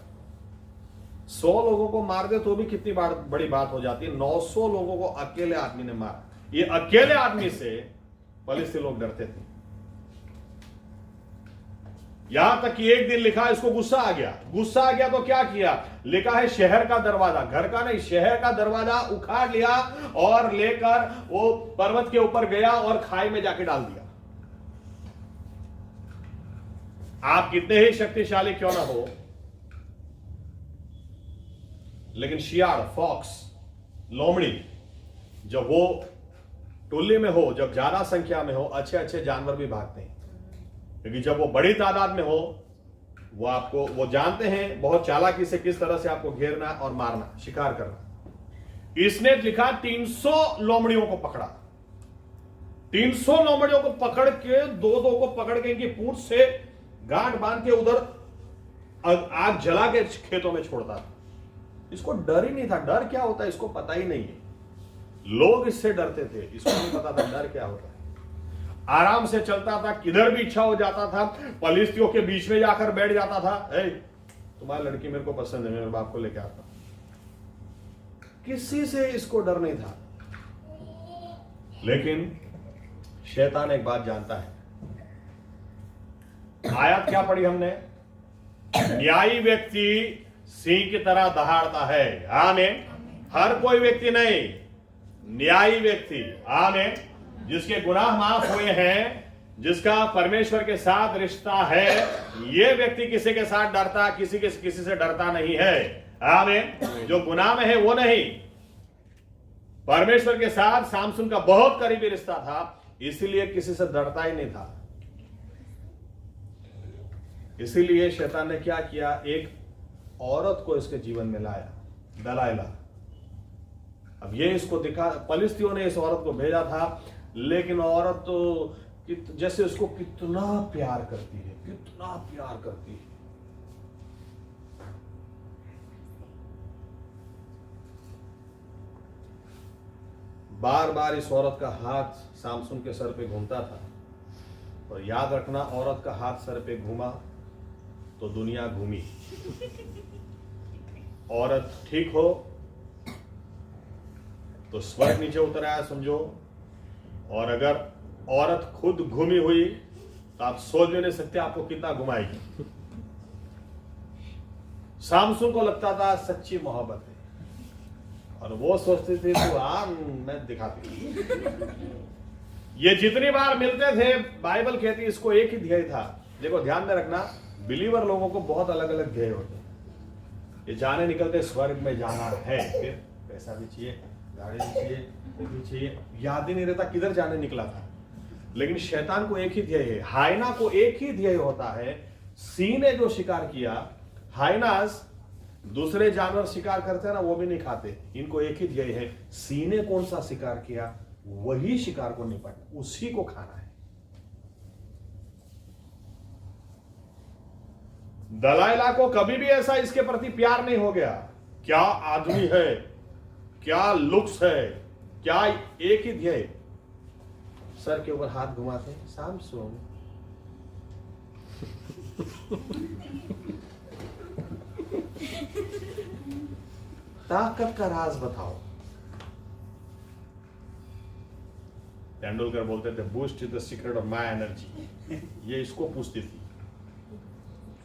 S1: 100 लोगों को मार दे तो भी कितनी बड़ी बात हो जाती है। 900 लोगों को अकेले आदमी ने मारा। ये अकेले आदमी से पलिस्ती लोग डरते थे। यहां तक कि एक दिन लिखा इसको गुस्सा आ गया तो क्या किया, लिखा है शहर का दरवाजा, घर का नहीं, शहर का दरवाजा उखाड़ लिया और लेकर वो पर्वत के ऊपर गया और खाई में जाके डाल दिया। आप कितने ही शक्तिशाली क्यों ना हो, लेकिन शियार, फॉक्स, लोमड़ी जब वो टोली में हो, जब ज्यादा संख्या में हो, अच्छे अच्छे जानवर भी भागते हैं, क्योंकि जब वो बड़ी तादाद में हो वो जानते हैं बहुत चालाकी से किस तरह से आपको घेरना और मारना, शिकार करना। इसने लिखा 300 लोमड़ियों को पकड़ा, 300 लोमड़ियों को पकड़ के दो को पकड़ के इनकी पूंछ से गांठ बांध के उधर आग जला के खेतों में छोड़ता था। इसको डर ही नहीं था, डर क्या होता है इसको पता ही नहीं है। लोग इससे डरते थे, इसको नहीं पता था डर क्या होता है। आराम से चलता था, किधर भी इच्छा हो जाता था, पलिस्तियों के बीच में जाकर बैठ जाता था। तुम्हारी लड़की मेरे को पसंद है, मेरे बाप को लेके आता। किसी से इसको डर नहीं था। लेकिन शैतान एक बात जानता है। आयत क्या पढ़ी हमने, न्यायी व्यक्ति सिंह की तरह दहाड़ता है। आमीन। हर कोई व्यक्ति नहीं, न्यायी व्यक्ति, आमीन, जिसके गुनाह माफ हुए हैं, जिसका परमेश्वर के साथ रिश्ता है, यह व्यक्ति किसी के साथ डरता, किसी से डरता नहीं है। आमीन। जो गुनाह में है वो नहीं। परमेश्वर के साथ सामसून का बहुत करीबी रिश्ता था, इसीलिए किसी से डरता ही नहीं था। इसीलिए शैतान ने क्या किया, एक औरत को इसके जीवन में लाया, दलाइला। अब ये इसको दिखा, पलिस्तियों ने इस औरत को भेजा था, लेकिन औरत तो जैसे उसको कितना प्यार करती है, कितना प्यार करती है। बार बार इस औरत का हाथ सामसून के सर पे घूमता था। और याद रखना, औरत का हाथ सर पे घूमा तो दुनिया घूमी। औरत ठीक हो तो स्वर्ग नीचे उतर आया समझो। और अगर औरत खुद घूमी हुई तो आप सोच भी नहीं सकते आपको कितना घुमाएगी। सामसून को लगता था सच्ची मोहब्बत है, और वो सोचती थी तो मैं दिखाती। ये जितनी बार मिलते थे, बाइबल कहती है इसको एक ही ध्येय था। देखो ध्यान में रखना, बिलीवर लोगों को बहुत अलग अलग ध्येय होते हैं। ये जाने निकलते स्वर्ग में जाना है, फिर पैसा भी चाहिए, गाड़ी भी चाहिए, वो भी चाहिए, याद ही नहीं रहता किधर जाने निकला था। लेकिन शैतान को एक ही ध्येय है, हाइना को एक ही ध्येय होता है। सिंह ने जो शिकार किया, हाइनास दूसरे जानवर शिकार करते हैं ना, वो भी नहीं खाते। इनको एक ही ध्येय है, सिंह ने कौन सा शिकार किया वही शिकार को निपटना, उसी को खाना है। दलाइला को कभी भी ऐसा इसके प्रति प्यार नहीं हो गया। क्या आदमी है, क्या लुक्स है, क्या एक ही ध्येय। सर के ऊपर हाथ घुमाते हैं, सैमसंग ताकत का राज बताओ। तेंदुलकर बोलते थे boost is the secret of my energy. ये इसको पूछती थी,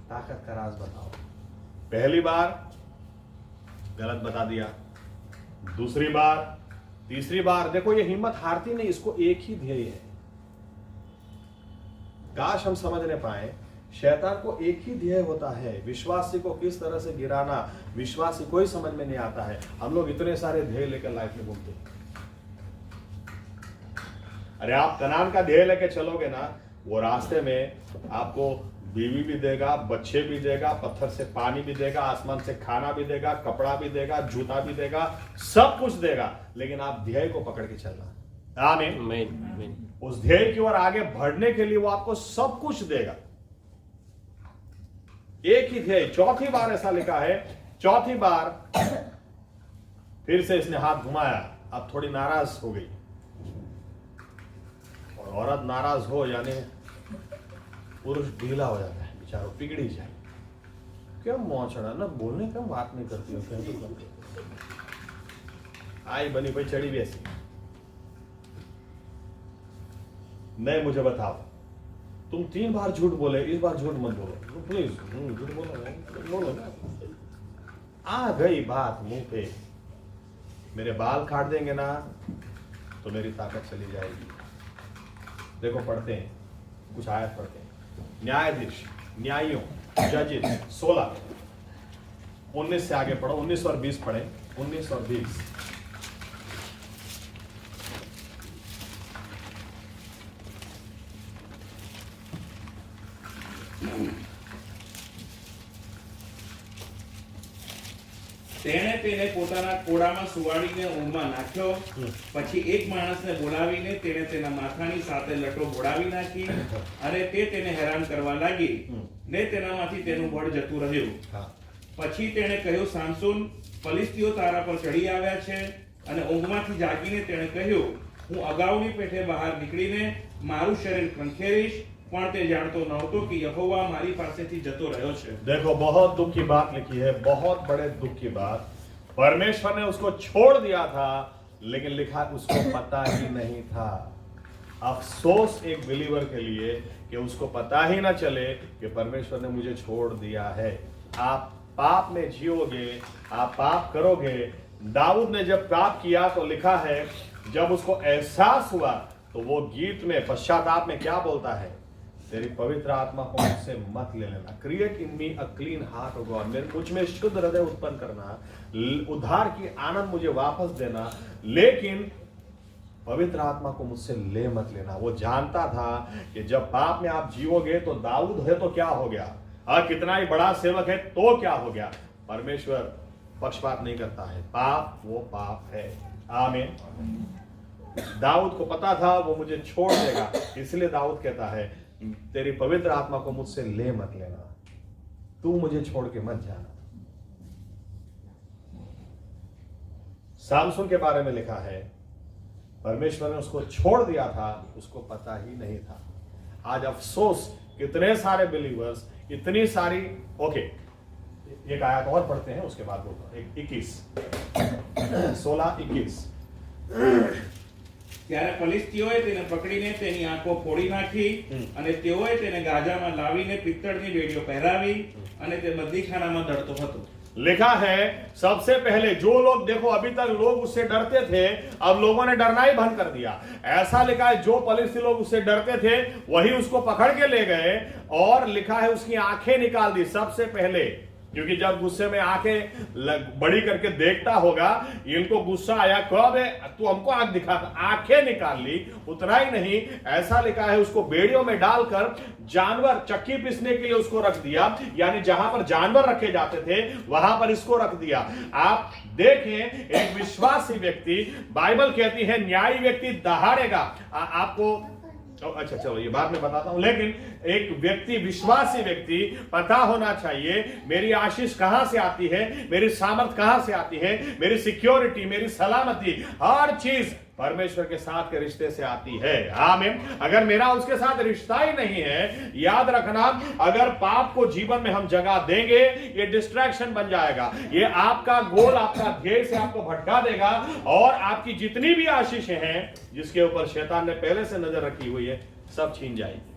S1: ताकत का राज बताओ। पहली बार गलत बता दिया, दूसरी बार, तीसरी बार। देखो ये हिम्मत हारती नहीं, इसको एक ही ध्येय है। काश हम समझने पाए, शैतान को एक ही ध्येय होता है, विश्वासी को किस तरह से गिराना। विश्वासी कोई समझ में नहीं आता है। हम लोग इतने सारे ध्येय लेकर लाइफ में घूमते हैं। अरे आप कनान का ध्येय लेके चलोगे ना, वो रास्ते में आपको बीवी भी देगा, बच्चे भी देगा, पत्थर से पानी भी देगा, आसमान से खाना भी देगा, कपड़ा भी देगा, जूता भी देगा, सब कुछ देगा, लेकिन आप ध्येय को पकड़ के चलना। आमीन। उस ध्येय की ओर आगे बढ़ने के लिए वो आपको सब कुछ देगा। एक ही ध्येय। चौथी बार ऐसा लिखा है, चौथी बार फिर से इसने हाथ घुमाया। अब थोड़ी नाराज हो गई, और औरत नाराज हो यानी पुरुष ढीला हो जाता है, बेचारो पिघड़ी जाए। क्यों मोचड़ा ना बोलने क्यों बात नहीं करती हो? आई बनी भाई चढ़ी भी ऐसी। नहीं, मुझे बताओ, तुम 3 बार झूठ बोले, इस बार झूठ मत बोलो प्लीज। झूठ बोलो ना। आ गई बात मुंह पे, मेरे बाल काट देंगे ना तो मेरी ताकत चली जाएगी। देखो पढ़ते हैं, कुछ आयत पढ़ते हैं। न्यायाधीश, न्यायियों, जजेस 16, 19 से आगे पढ़ो। 19 और 20 पढ़े, 19 और 20।
S2: તેણે તેને પોતાના કોડામાં સુવાડીને ઊંઘમાં નાખ્યો. પછી એક માણસને બોલાવીને તેણે તેના માથાની સાથે લટો બોડાવી નાખી અને તે તેને હેરાન કરવા લાગી ને તેનામાંથી તેનું બળ જતું રહ્યું. પછી તેણે કહ્યું, સામસોન, ફલિસ્તીઓ તારા પર ચડી આવ્યા છે. અને ઊંઘમાંથી જાગીને તેણે કહ્યું, હું અગાઉની પેઠે બહાર નીકળીને મારું શરીર ખંખેરીશ, પણ તે જાણતો નહોતો કે યહોવા મારી પાસેથી જતો રહ્યો છે.
S1: देखो बहुत दुख की बात लिखी है, बहुत बड़े दुख की बात। परमेश्वर ने उसको छोड़ दिया था, लेकिन लिखा उसको पता ही नहीं था। अफसोस एक बिलीवर के लिए कि उसको पता ही ना चले कि परमेश्वर ने मुझे छोड़ दिया है। आप पाप में जियोगे, आप पाप करोगे। दाऊद ने जब पाप किया तो लिखा है, जब उसको एहसास हुआ तो वो गीत में पश्चाताप में क्या बोलता है, तेरी पवित्र आत्मा को मुझसे मत ले लेना। Create in me a clean heart O God, मेरे मुझ में शुद्ध हृदय उत्पन्न करना, उद्धार की आनंद मुझे वापस देना, लेकिन पवित्र आत्मा को मुझसे ले मत लेना। वो जानता था कि जब पाप में आप जीवोगे तो दाऊद है तो क्या हो गया, कितना ही बड़ा सेवक है तो क्या हो गया। परमेश्वर पक्षपात नहीं करता है, पाप वो पाप है। आमीन। दाऊद को पता था वो मुझे छोड़ देगा, इसलिए दाऊद कहता है, तेरी पवित्र आत्मा को मुझसे ले मत लेना, तू मुझे छोड़ के मत जाना। सामसून के बारे में लिखा है, परमेश्वर ने उसको छोड़ दिया था, उसको पता ही नहीं था। आज अफसोस, कितने सारे बिलीवर्स, इतनी सारी। ओके, एक आयत और पढ़ते हैं, उसके बाद बोलता 21, 16-21।
S2: ત્યારે ફલિસ્તીઓએ તેને પકડીને તેની આંખો ફોડી નાખી અને તેઓએ તેને ગાજામાં લાવીને પિત્તળની બેડીઓ પહેરાવી અને તે બંદીખાનામાં દળતો હતો.
S1: लिखा है, सबसे पहले जो लोग, देखो अभी तक लोग उससे डरते थे, अब लोगों ने डरना ही बंद कर दिया। ऐसा लिखा है, जो फलिस्ती लोग उससे डरते थे वही उसको पकड़ के ले गए, और लिखा है उसकी आंखें निकाल दी सबसे पहले, क्योंकि जब गुस्से में आंखें बड़ी करके देखता होगा, इनको गुस्सा आया, कब है तू हमको आंख दिखा, आंखें निकाल ली। उतना ही नहीं, ऐसा लिखा है उसको बेड़ियों में डालकर जानवर चक्की पीसने के लिए उसको रख दिया, यानी जहां पर जानवर रखे जाते थे वहां पर इसको रख दिया। आप देखें, एक विश्वासी व्यक्ति, बाइबल कहती है न्यायी व्यक्ति दहाड़ेगा। आपको अच्छा चलो ये बाद में बताता हूं, लेकिन एक व्यक्ति, विश्वासी व्यक्ति, पता होना चाहिए मेरी आशीष कहां से आती है, मेरी सामर्थ कहां से आती है, मेरी सिक्योरिटी, मेरी सलामती, हर चीज परमेश्वर के साथ के रिश्ते से आती है। आमीन। अगर मेरा उसके साथ रिश्ता ही नहीं है, याद रखना, अगर पाप को जीवन में हम जगह देंगे, ये डिस्ट्रैक्शन बन जाएगा, ये आपका गोल, आपका ध्येय से आपको भटका देगा, और आपकी जितनी भी आशीषें हैं जिसके ऊपर शैतान ने पहले से नजर रखी हुई है, सब छीन जाएगी।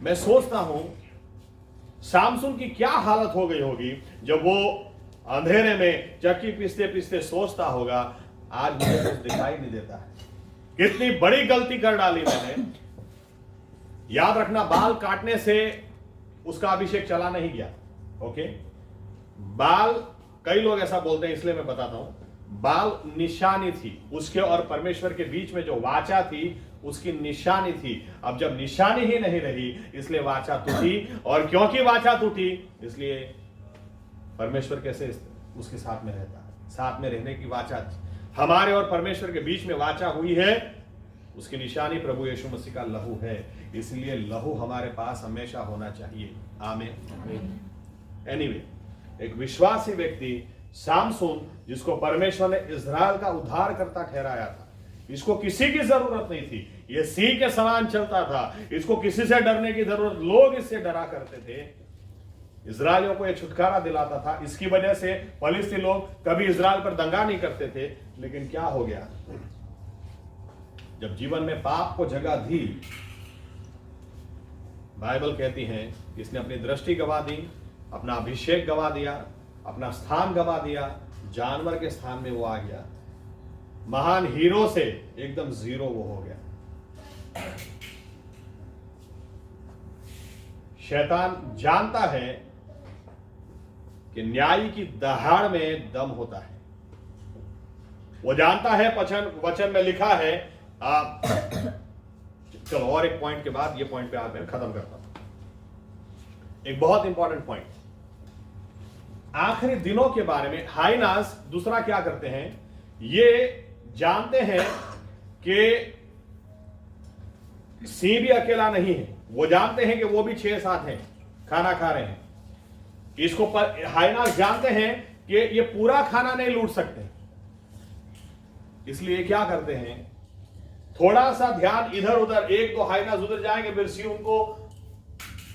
S1: मैं सोचता हूं सामसून की क्या हालत हो गई होगी जब वो अंधेरे में चक्की पीसते पीसते सोचता होगा, आज मुझे कुछ दिखाई नहीं देता है, कितनी बड़ी गलती कर डाली मैंने। याद रखना, बाल काटने से उसका अभिषेक चला नहीं गया। ओके, बाल, कई लोग ऐसा बोलते हैं, इसलिए मैं बताता हूं, बाल निशानी थी उसके और परमेश्वर के बीच में, जो वाचा थी उसकी निशानी थी। अब जब निशानी ही नहीं रही, इसलिए वाचा टूटी, और क्योंकि वाचा टूटी इसलिए परमेश्वर कैसे उसके साथ में रहता है। साथ में रहने की वाचा थी, हमारे और परमेश्वर के बीच में वाचा हुई है, उसकी निशानी प्रभु यीशु मसीह का लहू है, इसलिए लहू हमारे पास हमेशा होना चाहिए। आमीन। एनीवे, एक विश्वासी व्यक्ति सामसून, जिसको परमेश्वर ने इज़राइल का उद्धारकर्ता ठहराया था, इसको किसी की जरूरत नहीं थी, ये सिंह के समान चलता था, इसको किसी से डरने की जरूरत, लोग इससे डरा करते थे, इजरायलियों को यह छुटकारा दिलाता था। इसकी वजह से फलिस्ती लोग कभी इजराइल पर दंगा नहीं करते थे। लेकिन क्या हो गया, जब जीवन में पाप को जगह दी, बाइबल कहती है इसने अपनी दृष्टि गवा दी, अपना अभिषेक गवा दिया, अपना स्थान गवा दिया, जानवर के स्थान में वो आ गया, महान हीरो से एकदम जीरो वो हो गया। शैतान जानता है कि न्यायी की दहाड़ में दम होता है, वो जानता है, वचन में लिखा है। चलो और एक पॉइंट के बाद, ये पॉइंट पे आज मैं खत्म करता हूं। एक बहुत इंपॉर्टेंट पॉइंट, आखिरी दिनों के बारे में हाइनास दूसरा क्या करते हैं, ये जानते हैं कि सिंह भी अकेला नहीं है, वो जानते हैं कि वो भी 6-7 हैं, खाना खा रहे हैं। इसको हाइनास जानते हैं कि ये पूरा खाना नहीं लूट सकते, इसलिए क्या करते हैं, थोड़ा सा ध्यान इधर उधर, एक दो हाइनास उधर जाएंगे, फिर सिंह उनको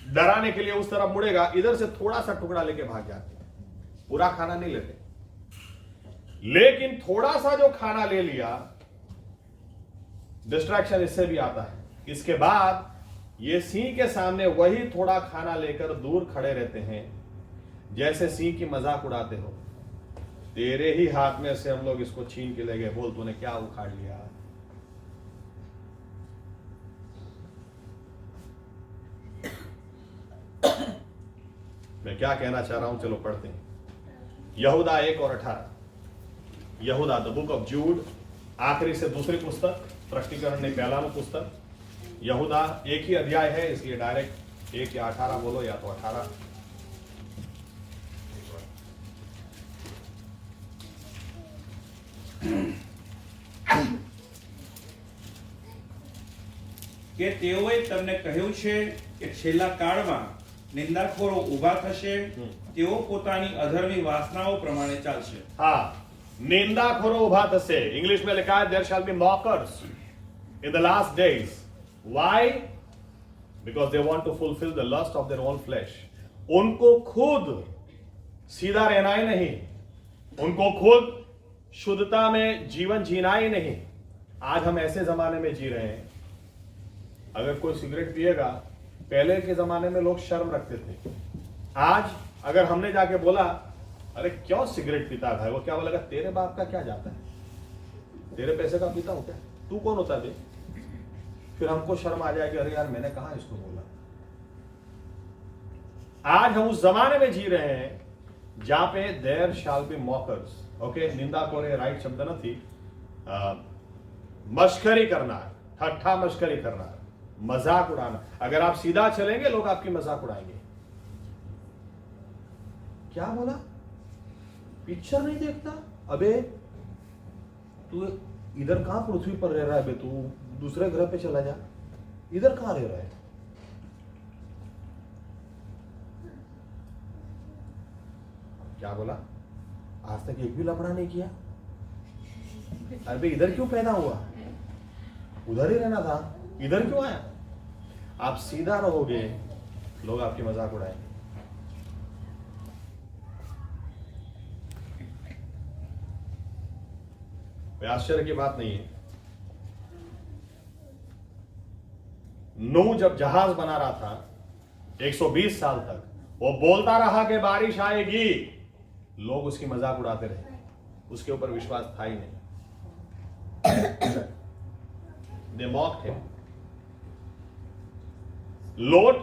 S1: डराने के लिए उस तरफ मुड़ेगा, इधर से थोड़ा सा टुकड़ा लेके भाग जाते हैं, पूरा खाना नहीं लेते। लेकिन थोड़ा सा जो खाना ले लिया, डिस्ट्रैक्शन इससे भी आता है। इसके बाद ये सिंह के सामने वही थोड़ा खाना लेकर दूर खड़े रहते हैं, जैसे सिंह की मजाक उड़ाते हो, तेरे ही हाथ में से हम लोग इसको छीन के ले गए, बोल तूने क्या उखाड़ लिया। मैं क्या कहना चाह रहा हूं, चलो पढ़ते हैं। यहूदा 1:18, यहूदा द बुक ऑफ जूड, आखिरी से दूसरी पुस्तक, प्रकटीकरण ने पहला पुस्तक, यहूदा एक ही अध्याय है, इसलिए डायरेक्ट 1 या 18 बोलो, या तो 18।
S2: કે તેઓએ તમને કહ્યું છે કે છેલ્લા કાળમાં નિંદાખોરો ઊભા થશે, તેઓ પોતાની અધર્મી વાસનાઓ પ્રમાણે ચાલશે।
S1: हाँ, निंदाखोरो उभा थशे, इंग्लिश में लिखा है there shall be mockers in the last days. Why? Because they want to fulfil the lust of their own flesh. उनको खुद सीधा रहना ही नहीं, उनको खुद शुद्धता में जीवन जीना ही नहीं। आज हम ऐसे जमाने में जी रहे हैं, अगर कोई सिगरेट पिएगा, पहले के जमाने में लोग शर्म रखते थे, आज अगर हमने जाके बोला अरे क्यों सिगरेट पीता है, वो क्या बोलेगा, तेरे बाप का क्या जाता है, तेरे पैसे का पीता हूं क्या, तू कौन होता है बे? फिर हमको शर्म आ जाएगी, अरे यार मैंने कहा इसको बोला। आज हम उस जमाने में जी रहे हैं जहां पे देयर शैल बी मॉकर्स। ओके, निंदा कोरे राइट शब्द नहीं, मस्करी करना, ठट्ठा मस्करी करना, मजाक उड़ाना। अगर आप सीधा चलेंगे, लोग आपकी मजाक उड़ाएंगे। क्या बोला, पिक्चर नहीं देखता, अबे तू इधर कहां पृथ्वी पर रह रहा है बे, तू दूसरे ग्रह पे चला जा, इधर कहां रह रहा है? क्या बोला? आज तक एक भी लफड़ा नहीं किया। अरे इधर क्यों पैदा हुआ? उधर ही रहना था, इधर क्यों आया? आप सीधा रहोगे, लोग आपकी मजाक उड़ाएंगे। कोई आश्चर्य की बात नहीं है। नूह जब जहाज बना रहा था 120 साल तक, वो बोलता रहा कि बारिश आएगी, लोग उसकी मजाक उड़ाते रहे, उसके ऊपर विश्वास था ही नहीं। They mocked him. लोट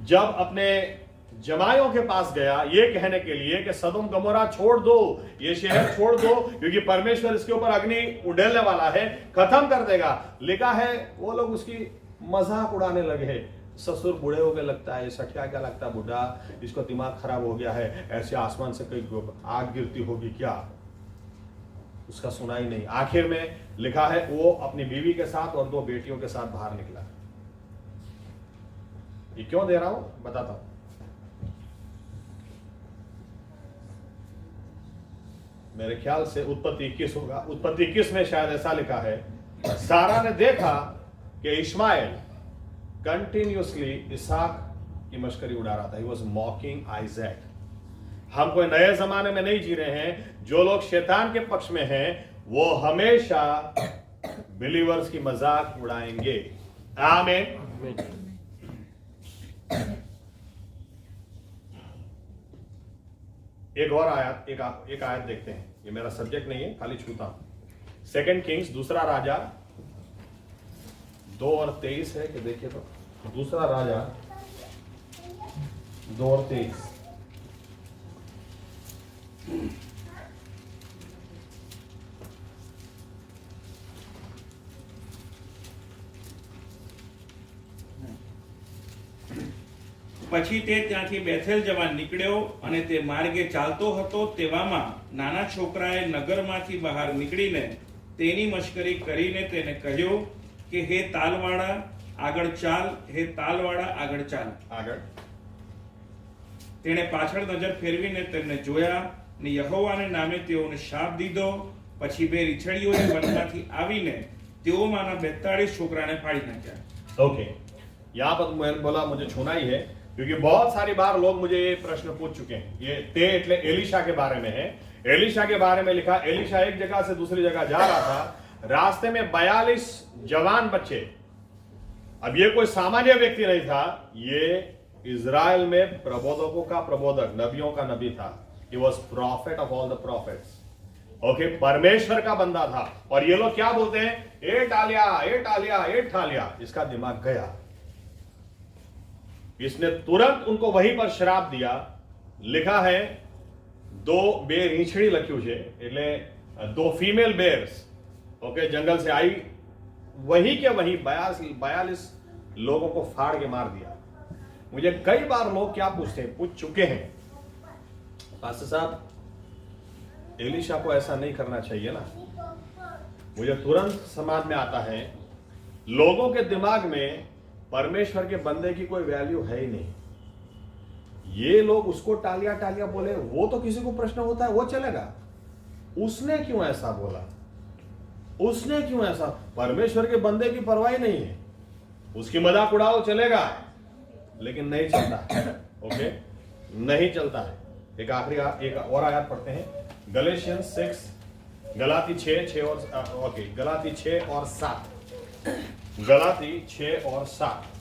S1: जब अपने जमाइयों के पास गया ये कहने के लिए कि सदोम गमोरा छोड़ दो, ये शहर छोड़ दो, क्योंकि परमेश्वर इसके ऊपर अग्नि उड़ेलने वाला है, खत्म कर देगा, लिखा है, वो लोग उसकी मजाक उड़ाने लगे। ससुर बूढ़े हो गए, लगता है सठिया क्या लगता है, बूढ़ा, इसको दिमाग खराब हो गया है, ऐसे आसमान से कोई आग गिरती होगी क्या? उसका सुना ही नहीं। आखिर में लिखा है वो अपनी बीवी के साथ और 2 बेटियों के साथ बाहर निकला। ये क्यों दे रहा हूं, बताता हूं। मेरे ख्याल से उत्पत्ति 21 होगा। उत्पत्ति 21 में शायद ऐसा लिखा है, सारा ने देखा कि इश्माएल कंटिन्यूअसली इसहाक की मश्करी उड़ा रहा था। He was मॉकिंग Isaac. हम कोई नए जमाने में नहीं जी रहे हैं। जो लोग शैतान के पक्ष में हैं वो हमेशा बिलीवर्स की मजाक उड़ाएंगे। आमीन। एक और आयत, एक आयत देखते हैं। ये मेरा सब्जेक्ट नहीं है, खाली छूता हूं। 2 किंग्स दूसरा राजा 2 और 23 है कि देखिए तो, दूसरा राजा 2 और 23।
S2: પછી તે ત્યાંથી બેથેલ જવા નીકળ્યો અને તે માર્ગે ચાલતો હતો, તેવામાં નાના છોકરાએ નગરમાંથી બહાર નીકળીને તેની મશ્કરી કરીને તેને કહ્યું કે હે તાલવાળા આગળ ચાલ, હે તાલવાળા આગળ ચાલ.
S1: આગળ
S2: તેણે પાછળ નજર ફેરવીને તેમને જોયા ને યહોવાને નામે તેઓને શાપ દીધો. પછી બે રીછડીઓએ વનમાંથી આવીને તેઓમાંના 42 છોકરાને ફાડી નાખ્યા.
S1: ओके, यहाँ पर मैंने बोला मुझे छूना ही है, क्योंकि बहुत सारी बार लोग मुझे ये प्रश्न पूछ चुके हैं। ये ते एटले एलिशा के बारे में है। एलिशा के बारे में लिखा, एलिशा एक जगह से दूसरी जगह जा रहा था, रास्ते में 42 जवान बच्चे। अब ये कोई सामान्य व्यक्ति नहीं था, ये इजराइल में प्रबोधकों का प्रबोधक, नबियों का नबी था। He was prophet of all the prophets. Okay, परमेश्वर का बंदा था। और ये लोग क्या बोलते हैं, ए टालिया, ए टालिया, ए टालिया। इसका दिमाग गया, इसने तुरंत उनको वहीं पर श्राप दिया। लिखा है 2 બે રીંછડી લખ્યું છે, એટલે 2 ફીમેલ બેર્સ ओके जंगल से आई, वहीं के वहीं 42 लोगों को फाड़ के मार दिया। मुझे कई बार लोग क्या पूछ चुके हैं, पास्टर साहब एलिशा को ऐसा नहीं करना चाहिए ना। मुझे तुरंत समझ में आता है, लोगों के दिमाग में परमेश्वर के बंदे की कोई वैल्यू है ही नहीं। ये लोग उसको टालिया टालिया बोले, वो तो किसी को प्रश्न होता है वो चलेगा, उसने क्यों ऐसा बोला, उसने क्यों ऐसा। परमेश्वर के बंदे की परवाह नहीं है, उसकी मजाक उड़ाओ चलेगा, लेकिन नहीं चलता। ओके, नहीं चलता है। एक आखिरी एक और आयत पढ़ते हैं, गलेशियंस 6, गलाती 6 और ओके गलाती 6 और 7, गलाती 6 और 7।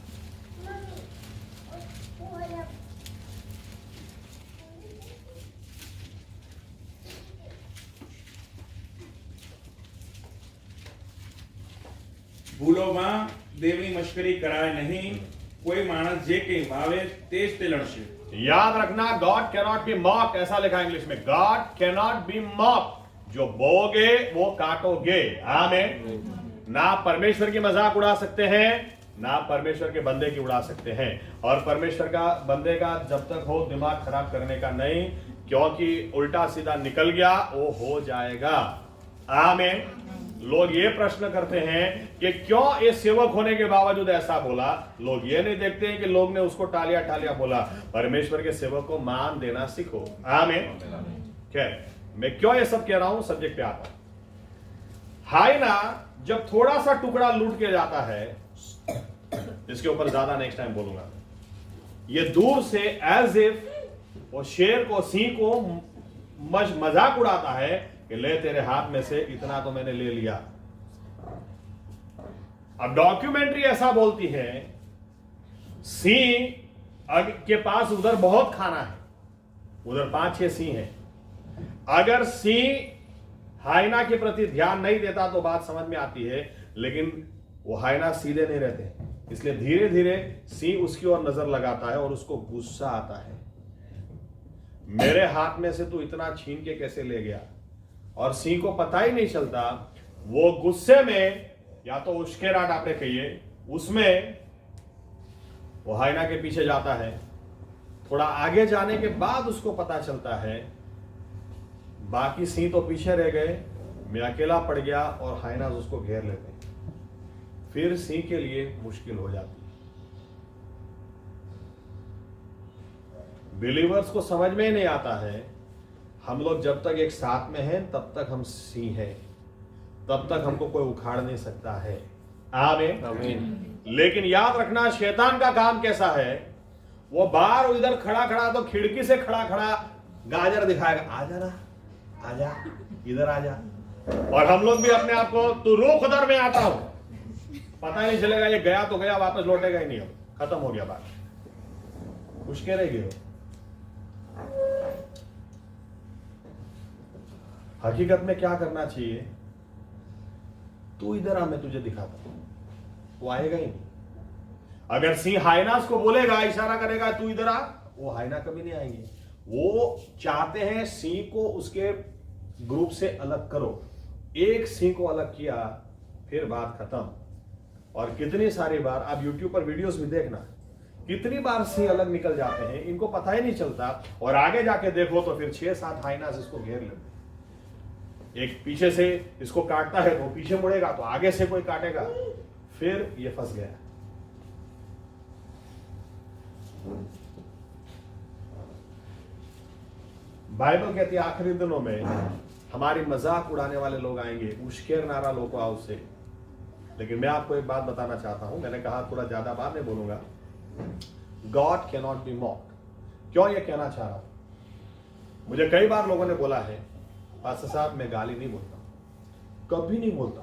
S2: ભૂલોમાં દેવની મશ્કરી કરાય નહીં. કોઈ માણસ જે કંઈ વાવે તે જ તે લણશે.
S1: याद रखना, गॉड कैनॉट बी मॉक, ऐसा लिखा इंग्लिश में, गॉड कैनॉट बी मॉक। जो बोगे वो काटोगे। आमीन। ना परमेश्वर की मजाक उड़ा सकते हैं, ना परमेश्वर के बंदे की उड़ा सकते हैं। और परमेश्वर का बंदे का जब तक हो दिमाग खराब करने का नहीं, क्योंकि उल्टा सीधा निकल गया वो हो जाएगा। आमीन। लोग ये प्रश्न करते हैं कि क्यों ये सेवक होने के बावजूद ऐसा बोला। लोग ये नहीं देखते हैं कि लोग ने उसको टालिया टालिया बोला। परमेश्वर के सेवक को मान देना सीखो। आमीन। खैर, मैं क्यों ये सब कह रहा हूं, सब्जेक्ट पे आता हूं। हाइना जब थोड़ा सा टुकड़ा लूट के जाता है, इसके ऊपर ज्यादा नेक्स्ट टाइम बोलूंगा, ये दूर से एज इफ वो शेर को, सिंह को मजाक उड़ाता है कि ले तेरे हाथ में से इतना तो मैंने ले लिया। अब डॉक्यूमेंट्री ऐसा बोलती है, सिंह के पास उधर बहुत खाना है, उधर 5-6 सिंह है। अगर सिंह हाइना के प्रति ध्यान नहीं देता तो बात समझ में आती है, लेकिन वो हाइना सीधे नहीं रहते, इसलिए धीरे धीरे सिंह उसकी ओर नजर लगाता है और उसको गुस्सा आता है, मेरे हाथ में से तू इतना छीन के कैसे ले गया। और सिंह को पता ही नहीं चलता, वो गुस्से में या तो उश्केराट आपने कहिए, उसमें वो हाइना के पीछे जाता है। थोड़ा आगे जाने के बाद उसको पता चलता है बाकी सिंह तो पीछे रह गए, मैं अकेला पड़ गया और हाइना उसको घेर लेते हैं। फिर सिंह के लिए मुश्किल हो जाती है। बिलीवर्स को समझ में ही नहीं आता है, हम लोग जब तक एक साथ में हैं तब तक हम सिंह हैं, तब तक हमको कोई उखाड़ नहीं सकता है। आमीन आमीन। लेकिन याद रखना, शैतान का काम कैसा है, वो बाहर इधर खड़ा खड़ा तो खिड़की से खड़ा खड़ा गाजर दिखाएगा, आजा ना, आजा इधर आजा। और हम लोग भी अपने आप को, तू रुक उधर में आता हूं, पता ही नहीं चलेगा, ये गया तो गया, वापस लौटेगा ही नहीं, अब खत्म हो गया बात, उसके रह गए। हकीकत में क्या करना चाहिए, तू इधर आ, मैं तुझे दिखाता हूं। वो आएगा ही नहीं। अगर सिंह हाइनास को बोलेगा, इशारा करेगा तू इधर आ, वो हाइना कभी नहीं आएंगे। वो चाहते हैं सिंह को उसके ग्रुप से अलग करो। एक सिंह को अलग किया, फिर बात खत्म। और कितनी सारी बार आप YouTube पर वीडियोस भी देखना, कितनी बार सिंह अलग निकल जाते हैं, इनको पता ही नहीं चलता। और आगे जाके देखो तो फिर 6-7 हाइनास इसको घेर लेते। एक पीछे से इसको काटता है तो पीछे मुड़ेगा, तो आगे से कोई काटेगा, फिर ये फंस गया। बाइबल कहती है आखिरी दिनों में हमारी मजाक उड़ाने वाले लोग आएंगे, उश्केरनारा लोग आओ से। लेकिन मैं आपको एक बात बताना चाहता हूं, मैंने कहा थोड़ा ज्यादा बात नहीं बोलूंगा। God can not be mocked. क्यों ये कहना चाह रहा हूं, मुझे कई बार लोगों ने बोला है, पास्टर साहब मैं गाली नहीं बोलता, कभी नहीं बोलता,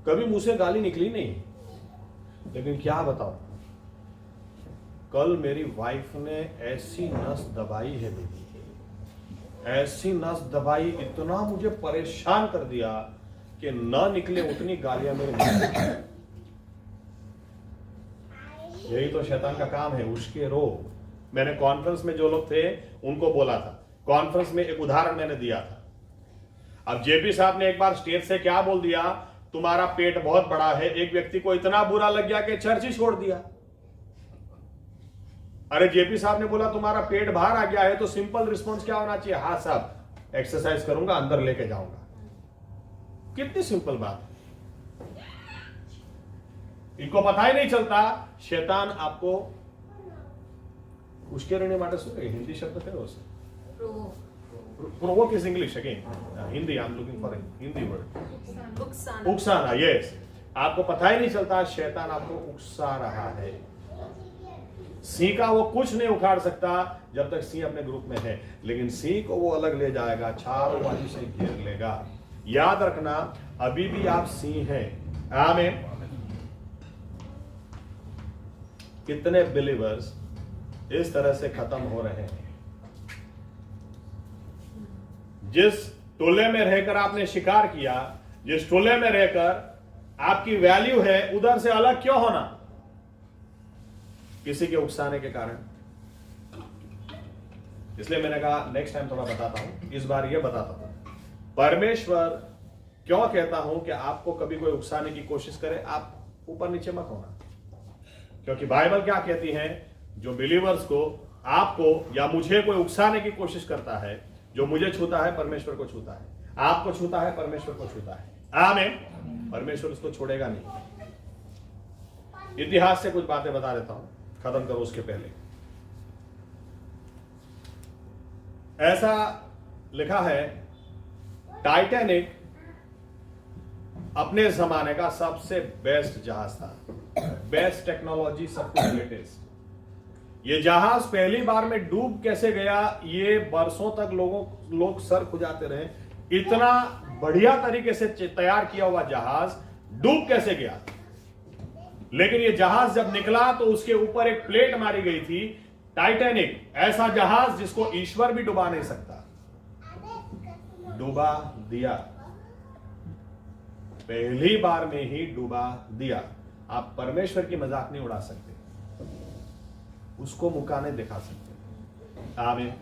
S1: कभी मुंह से गाली निकली नहीं। लेकिन क्या बताओ, कल मेरी वाइफ ने ऐसी नस दबाई है बेटी, ऐसी नस दबाई, इतना मुझे परेशान कर दिया कि न निकले उतनी गालियां मेरे मुंह। यही तो शैतान का काम है, उसके रो। मैंने कॉन्फ्रेंस में जो लोग थे उनको बोला था, कॉन्फ्रेंस में एक उदाहरण मैंने दिया था। अब जेपी साहब ने एक बार स्टेज से क्या बोल दिया, तुम्हारा पेट बहुत बड़ा है। एक व्यक्ति को इतना बुरा लग गया कि चर्च ही छोड़ दिया। अरे जेपी साहब ने बोला तुम्हारा पेट बाहर आ गया है, तो सिंपल रिस्पॉन्स क्या होना चाहिए, हाँ साहब एक्सरसाइज करूंगा, अंदर लेके जाऊंगा। कितनी सिंपल बात है। इनको पता ही नहीं चलता, शैतान आपको उसके रहने माटे सुने। हिंदी शब्द करो उसे, provoke is English again, Hindi I am looking for Hindi word, उकसाना। यस, आपको पता ही नहीं चलता शैतान आपको उकसा रहा है। सिंह का वो कुछ नहीं उखाड़ सकता जब तक सिंह अपने ग्रुप में है, लेकिन सिंह को वो अलग ले जाएगा, चारों बाजू से घेर लेगा। याद रखना, अभी भी आप सिंह हैं। आमीन। कितने बिलीवर्स इस तरह से खत्म हो रहे हैं। जिस टोले में रहकर आपने शिकार किया, जिस टोले में रहकर आपकी वैल्यू है, उधर से अलग क्यों होना, किसी के उकसाने के कारण। इसलिए मैंने कहा नेक्स्ट टाइम थोड़ा बताता हूं, इस बार यह बताता हूं परमेश्वर क्यों कहता हूं कि आपको कभी कोई उकसाने की कोशिश करे, आप ऊपर नीचे मत होना। क्योंकि बाइबल क्या कहती है, जो बिलीवर्स को, आपको या मुझे कोई उकसाने की कोशिश करता है, जो मुझे छूता है परमेश्वर को छूता है, आपको छूता है परमेश्वर को छूता है। आमीन। परमेश्वर उसको छोड़ेगा नहीं। इतिहास से कुछ बातें बता देता हूं, खत्म करो उसके पहले। ऐसा लिखा है, टाइटैनिक अपने जमाने का सबसे बेस्ट जहाज था, बेस्ट टेक्नोलॉजी, सब कुछ लेटेस्ट। ये जहाज पहली बार में डूब कैसे गया, ये बरसों तक लोग सर खुजाते रहे। इतना बढ़िया तरीके से तैयार किया हुआ जहाज डूब कैसे गया। लेकिन ये जहाज जब निकला तो उसके ऊपर एक प्लेट मारी गई थी, टाइटैनिक, ऐसा जहाज जिसको ईश्वर भी डुबा नहीं सकता, डुबा दिया, पहली बार में ही डुबा दिया। आप परमेश्वर की मजाक नहीं उड़ा सकते, उसको मुका नहीं दिखा सकते। आमीन।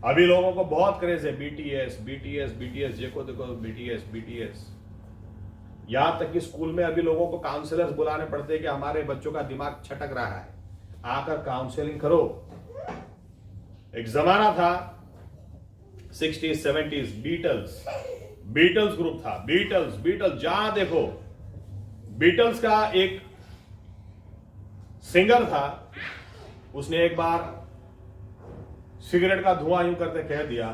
S1: अभी लोगों को बहुत क्रेज है, बीटीएस बीटीएस बीटीएस, देखो देखो बीटीएस बीटीएस। यहां तक कि स्कूल में अभी लोगों को काउंसलर्स बुलाने पड़ते हैं कि हमारे बच्चों का दिमाग छटक रहा है, आकर काउंसलिंग करो। एक जमाना था 60s 70s, बीटल्स ग्रुप था, बीटल्स जहां देखो। बीटल्स का एक सिंगर था, उसने एक बार सिगरेट का धुआं यूं करते कह दिया,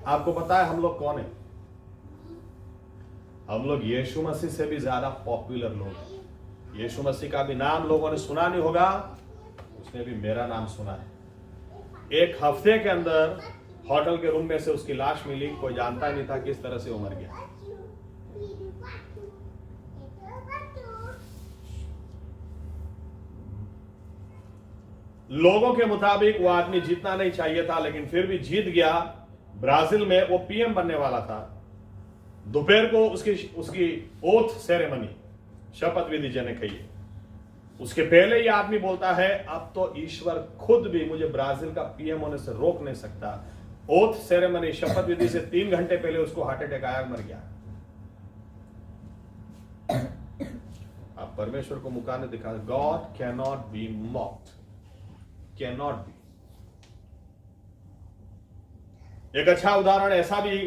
S1: आपको पता है हम लोग कौन है? हम लोग यीशु मसीह से भी ज्यादा पॉपुलर लोग। यीशु मसीह का भी नाम लोगों ने सुना नहीं होगा, उसने भी मेरा नाम सुना है। एक हफ्ते के अंदर होटल के रूम में से उसकी लाश मिली, कोई जानता नहीं था किस तरह से वो मर गया। लोगों के मुताबिक वो आदमी जीतना नहीं चाहिए था, लेकिन फिर भी जीत गया। ब्राजील में वो पीएम बनने वाला था। दोपहर को उसकी ओथ सेरेमनी, शपथ विधि जने कही। उसके पहले ही आदमी बोलता है, अब तो ईश्वर खुद भी मुझे ब्राजील का पीएम होने से रोक नहीं सकता। ओथ सेरेमनी, शपथ विधि से 3 घंटे पहले उसको हार्ट अटैक आया, मर गया। आप परमेश्वर को मुकाने दिखा, God can not be mocked, can not be. एक अच्छा उदाहरण ऐसा भी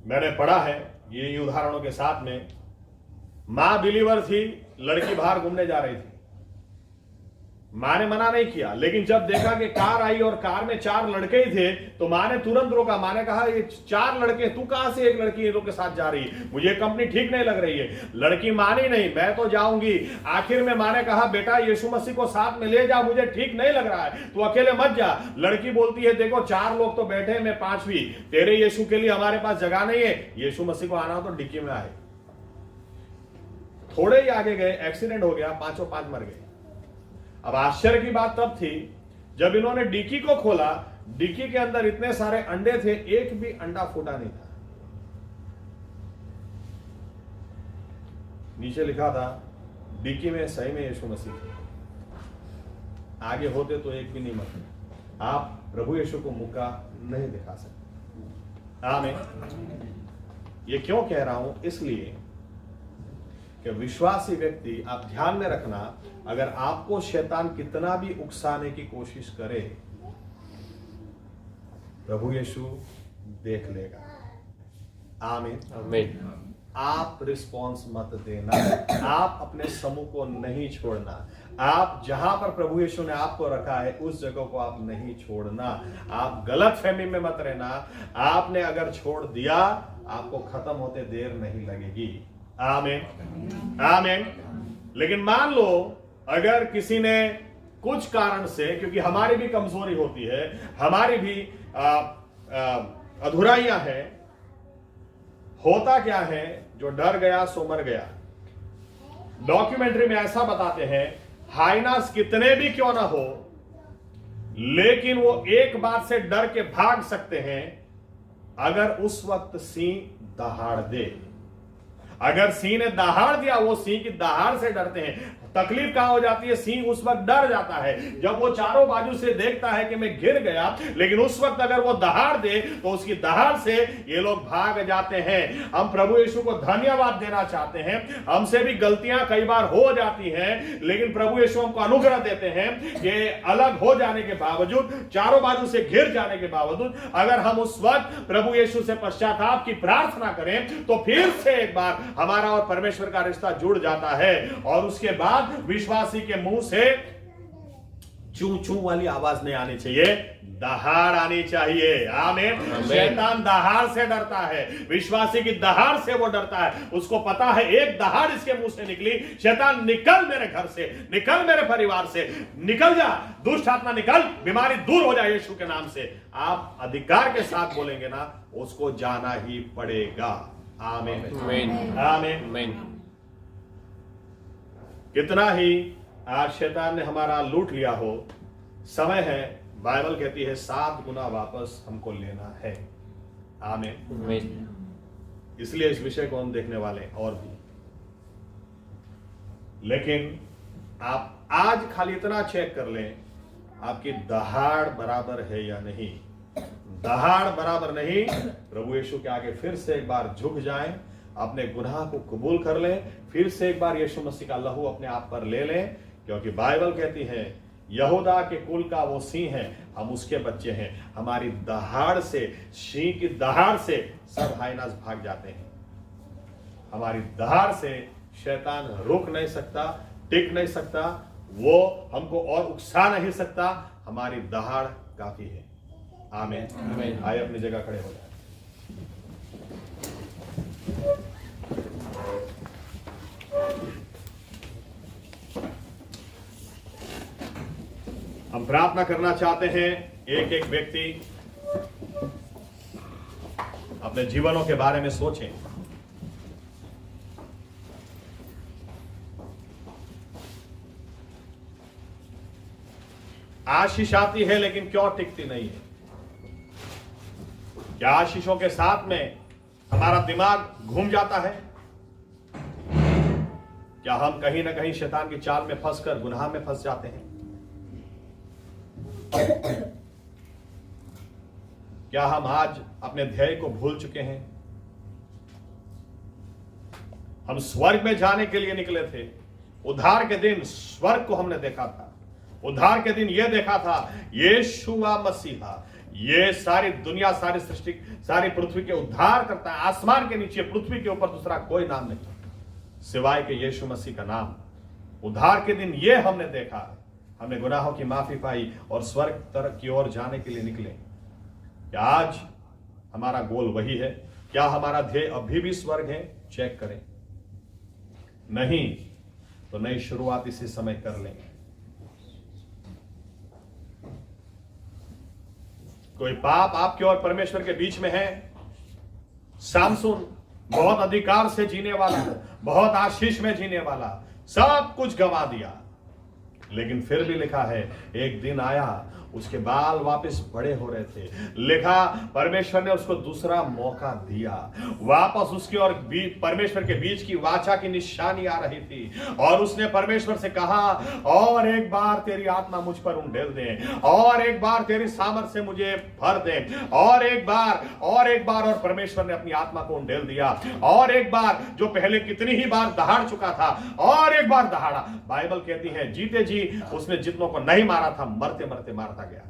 S1: मैंने पढ़ा है, ये उदाहरणों के साथ में। मां बिलीवर थी, लड़की बाहर घूमने जा रही थी। मां ने मना नहीं किया, लेकिन जब देखा कि कार आई और कार में 4 लड़के ही थे, तो मां ने तुरंत रोका। मां ने कहा, ये 4 लड़के, तू कहां से एक लड़की इन लोग के साथ जा रही है? मुझे कंपनी ठीक नहीं लग रही है। लड़की मानी नहीं, मैं तो जाऊंगी। आखिर में मां ने कहा, बेटा यीशु मसीह को साथ में ले जा, मुझे ठीक नहीं लग रहा है, तू अकेले मत जा। लड़की बोलती है, देखो 4 लोग तो बैठे हैं, मैं 5वीं, तेरे यीशु के लिए हमारे पास जगह नहीं है। यीशु मसीह को आना हो तो डिक्की में आए। थोड़े ही आगे गए, एक्सीडेंट हो गया, 5 मर गए। अब आश्चर्य की बात तब थी जब इन्होंने डिक्की को खोला, डिक्की के अंदर इतने सारे अंडे थे, एक भी अंडा फूटा नहीं था। नीचे लिखा था, डिक्की में सही में यीशु मसीह थे। आगे होते तो एक भी नहीं मरते। आप प्रभु यीशु को मुक्का नहीं दिखा सकते। आमीन। ये क्यों कह रहा हूं? इसलिए कि विश्वासी व्यक्ति, आप ध्यान में रखना, अगर आपको शैतान कितना भी उकसाने की कोशिश करे, प्रभु यीशु देख लेगा। आमीन आमीन। आप रिस्पॉन्स मत देना, आप अपने समूह को नहीं छोड़ना। आप जहां पर प्रभु यीशु ने आपको रखा है उस जगह को आप नहीं छोड़ना। आप गलत फहमी में मत रहना। आपने अगर छोड़ दिया, आपको खत्म होते देर नहीं लगेगी। आमीन आमीन। लेकिन मान लो अगर किसी ने कुछ कारण से, क्योंकि हमारी भी कमजोरी होती है, हमारी भी अधूराइयां हैं, होता क्या है, जो डर गया सो मर गया। डॉक्यूमेंट्री में ऐसा बताते हैं, हाइनास कितने भी क्यों ना हो, लेकिन वो एक बात से डर के भाग सकते हैं, अगर उस वक्त सिंह दहाड़ दे। अगर सिंह ने दहाड़ दिया, वो सिंह की दहाड़ से डरते हैं। तकलीफ कहां हो जाती है? सिंह उस वक्त डर जाता है जब वो चारों बाजू से देखता है कि मैं गिर गया, लेकिन उस वक्त अगर वो दहाड़ दे तो उसकी दहाड़ से ये लोग भाग जाते हैं। हम प्रभु यीशु को धन्यवाद देना चाहते हैं। हमसे भी गलतियां कई बार हो जाती हैं, लेकिन प्रभु यीशु हमको अनुग्रह देते हैं कि अलग हो जाने के बावजूद, चारों बाजू से घिर जाने के बावजूद, अगर हम उस वक्त प्रभु यीशु से पश्चाताप की प्रार्थना करें तो फिर से एक बार हमारा और परमेश्वर का रिश्ता जुड़ जाता है, और उसके बाद विश्वासी के मुंह से चू चू वाली आवाज नहीं आनी चाहिए, दहाड़ आनी चाहिए। आमीन। शैतान दहाड़ से डरता है, विश्वासी की दहाड़ से वो डरता है। उसको पता है एक दहाड़ इसके मुंह से निकली, शैतान निकल मेरे घर से, निकल मेरे परिवार से, निकल जा, दुष्ट आत्मा निकल, बीमारी दूर हो जाए यीशु के नाम से। आप अधिकार के साथ बोलेंगे ना, उसको जाना ही पड़ेगा। आमीन। आमीन। कितना ही आज शैतान ने हमारा लूट लिया हो, समय है, बाइबल कहती है 7 गुना वापस हमको लेना है। आमीन। इसलिए इस विषय को हम देखने वाले हैं और भी, लेकिन आप आज खाली इतना चेक कर लें आपकी दहाड़ बराबर है या नहीं। दहाड़ बराबर नहीं, प्रभु यीशु के आगे फिर से एक बार झुक जाएं, अपने गुनाह को कबूल कर लें, फिर से एक बार यीशु मसीह का लहू अपने आप पर ले लें, क्योंकि बाइबल कहती है यहूदा के कुल का वो सिंह है, हम उसके बच्चे हैं। हमारी दहाड़ से, सिंह की दहाड़ से सब हाइनास भाग जाते हैं। हमारी दहाड़ से शैतान रुक नहीं सकता, टिक नहीं सकता, वो हमको और उकसा नहीं सकता। हमारी दहाड़ काफी है। आमीन। आइए अपनी जगह खड़े हो जाए। हम प्रार्थना करना चाहते हैं, एक एक व्यक्ति अपने जीवनों के बारे में सोचें। आशीष आती है लेकिन क्यों टिकती नहीं है? क्या आशीषों के साथ में हमारा दिमाग घूम जाता है? क्या हम कहीं ना कहीं शैतान की चाल में फंसकर गुनाह में फंस जाते हैं? क्या हम आज अपने ध्येय को भूल चुके हैं? हम स्वर्ग में जाने के लिए निकले थे। उद्धार के दिन स्वर्ग को हमने देखा था। उद्धार के दिन यह देखा था यीशुआ मसीहा, ये सारी दुनिया, सारी सृष्टि, सारी पृथ्वी के उद्धार करता है। आसमान के नीचे, पृथ्वी के ऊपर दूसरा कोई नाम नहीं सिवाय के यीशु मसीह का नाम। उद्धार के दिन यह हमने देखा, हमने गुनाहों की माफी पाई और स्वर्ग तरफ की ओर जाने के लिए निकले। क्या आज हमारा गोल वही है? क्या हमारा ध्येय अभी भी स्वर्ग है? चेक करें। नहीं तो नई शुरुआत इसी समय कर लेंगे। कोई पाप आपके और परमेश्वर के बीच में है? सामसून बहुत अधिकार से जीने वाला, बहुत आशीष में जीने वाला, सब कुछ गंवा दिया, लेकिन फिर भी लिखा है एक दिन आया, उसके बाल वापस बड़े हो रहे थे। लिखा परमेश्वर ने उसको दूसरा मौका दिया, वापस उसके और परमेश्वर के बीच की वाचा की निशानी आ रही थी, और उसने परमेश्वर से कहा और एक बार तेरी आत्मा मुझ पर उंडेल दे, और एक बार तेरी सामर्थ से मुझे भर दे, और एक बार, और परमेश्वर ने अपनी आत्मा को उंडेल दिया, और एक बार, जो पहले कितनी ही बार दहाड़ चुका था, और एक बार दहाड़ा। बाइबल कहती है जीते जी उसने जितनों को नहीं मारा था, मरते मरते मारता गया।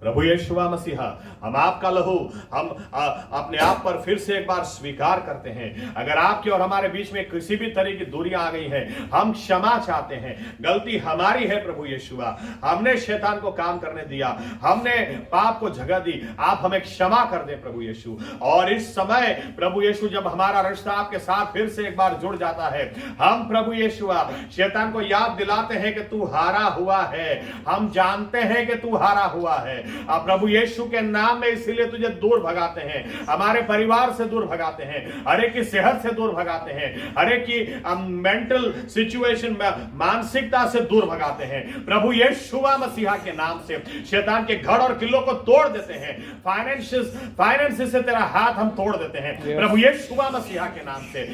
S1: प्रभु यीशुआ मसीहा, हम आपका लहू हम अपने आप पर फिर से एक बार स्वीकार करते हैं। अगर आपके और हमारे बीच में किसी भी तरह की दूरियां आ गई हैं, हम क्षमा चाहते हैं। गलती हमारी है प्रभु यीशुआ, हमने शैतान को काम करने दिया, हमने पाप को जगह दी। आप हमें क्षमा कर दें प्रभु यीशु। और इस समय प्रभु यीशु, जब हमारा रिश्ता आपके साथ फिर से एक बार जुड़ जाता है, हम प्रभु यीशुआ शैतान को याद दिलाते हैं कि तू हारा हुआ है। हम जानते हैं कि तू हारा हुआ है। प्रभु यीशु के नाम नाम में इसीलिए तुझे दूर भगाते हैं, हमारे परिवार से दूर भगाते हैं, हर एक की सेहत से दूर भगाते हैं, हर एक की मेंटल सिचुएशन मानसिकता से दूर भगाते हैं। प्रभु यीशु मसीहा के नाम से शैतान के घर और किलों को तोड़ देते हैं। फाइनेंस से तेरा हाथ हम तोड़ देते हैं प्रभु यीशु मसीहा के नाम से।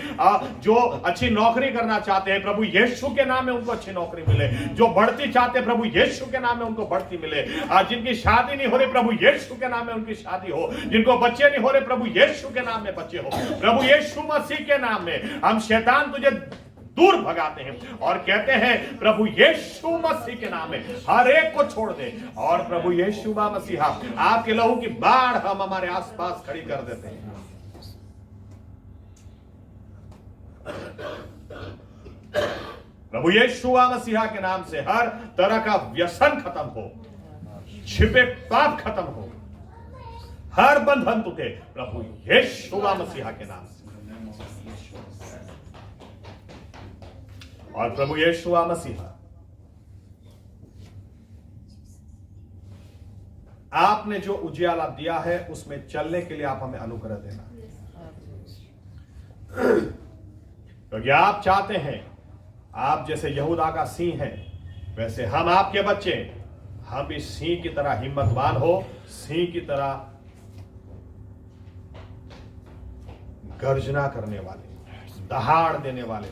S1: जो अच्छी नौकरी करना चाहते हैं प्रभु यीशु के नाम में उनको अच्छी नौकरी मिले, जो बढ़ती चाहते हैं प्रभु यीशु के नाम में उनको बढ़ती मिले, जिनकी शादी नहीं हो रही प्रभु यीशु के नाम में उनकी शादी हो, जिनको बच्चे नहीं हो रहे प्रभु यीशु के नाम में बच्चे हो। प्रभु यीशु मसीह के नाम में हम शैतान तुझे दूर भगाते हैं और कहते हैं प्रभु यीशु मसीह के नाम में हर एक को छोड़ दे। और प्रभु यीशु मसीहा आपके लहू की बाढ़ हम हमारे आसपास खड़ी कर देते हैं। प्रभु यीशु मसीहा के नाम से हर तरह का व्यसन खत्म हो, छिपे पाप खत्म हो, हर बंधन टूटे प्रभु यीशु मसीहा के नाम से। और प्रभु यीशु मसीहा आपने जो उजियाला दिया है उसमें चलने के लिए आप हमें अनुग्रह देना, क्योंकि आप चाहते हैं आप जैसे यहूदा का सिंह है वैसे हम आपके बच्चे, हम भी सिंह की तरह हिम्मतवान हो, सिंह की तरह गर्जना करने वाले, दहाड़ देने वाले,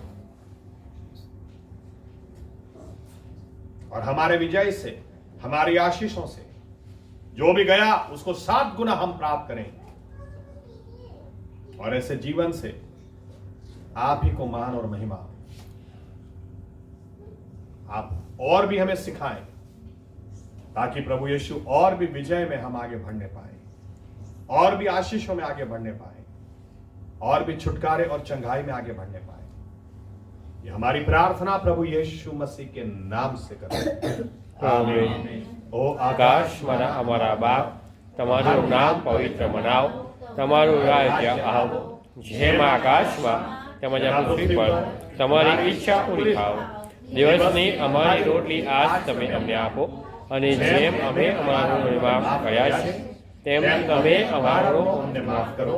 S1: और हमारे विजय से, हमारी आशीषों से जो भी गया उसको 7 गुना हम प्राप्त करें। और ऐसे जीवन से आप ही को मान और महिमा आप और भी हमें सिखाएं, ताकि प्रभु यीशु और भी विजय में हम आगे बढ़ने पाए, और भी आशीषों में आगे बढ़ने पाए, और भी छुटकारे और चंगाई में आगे बढ़ने पाए। ये हमारी प्रार्थना प्रभु यीशु मसीह के नाम से करें, आमीन।
S3: ओ आकाश मारा हमारा बाप, તમારું નામ પવિત્ર બનાવ, તમારું રાજ્ય આવો, જેમ આકાશમાં તેમજ પૃથ્વી પર તમારી ઈચ્છા પૂરી થાવ। દિવસની અમારી રોટલી આજ તમે અમને આપો, અને જેમ અમે અમારું માફ કર્યા છે તેમ તમે અમારો અમને માફ કરો,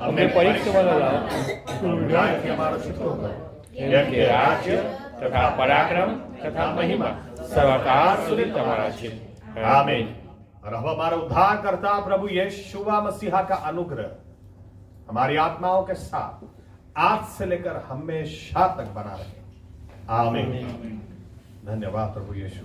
S3: અમને પરીક્ષામાં ન લાવો, કેમ કે રાજ્ય તથા પરાક્રમ તથા મહિમા સદાકાળ સુધી તમારા છે,
S1: आमीन। और अब हमारा उद्धारकर्ता प्रभु यीशु मसीहा का अनुग्रह हमारी आत्माओं के साथ आज से लेकर हमेशा तक बना रहे, आमीन। धन्यवाद प्रभु यीशु।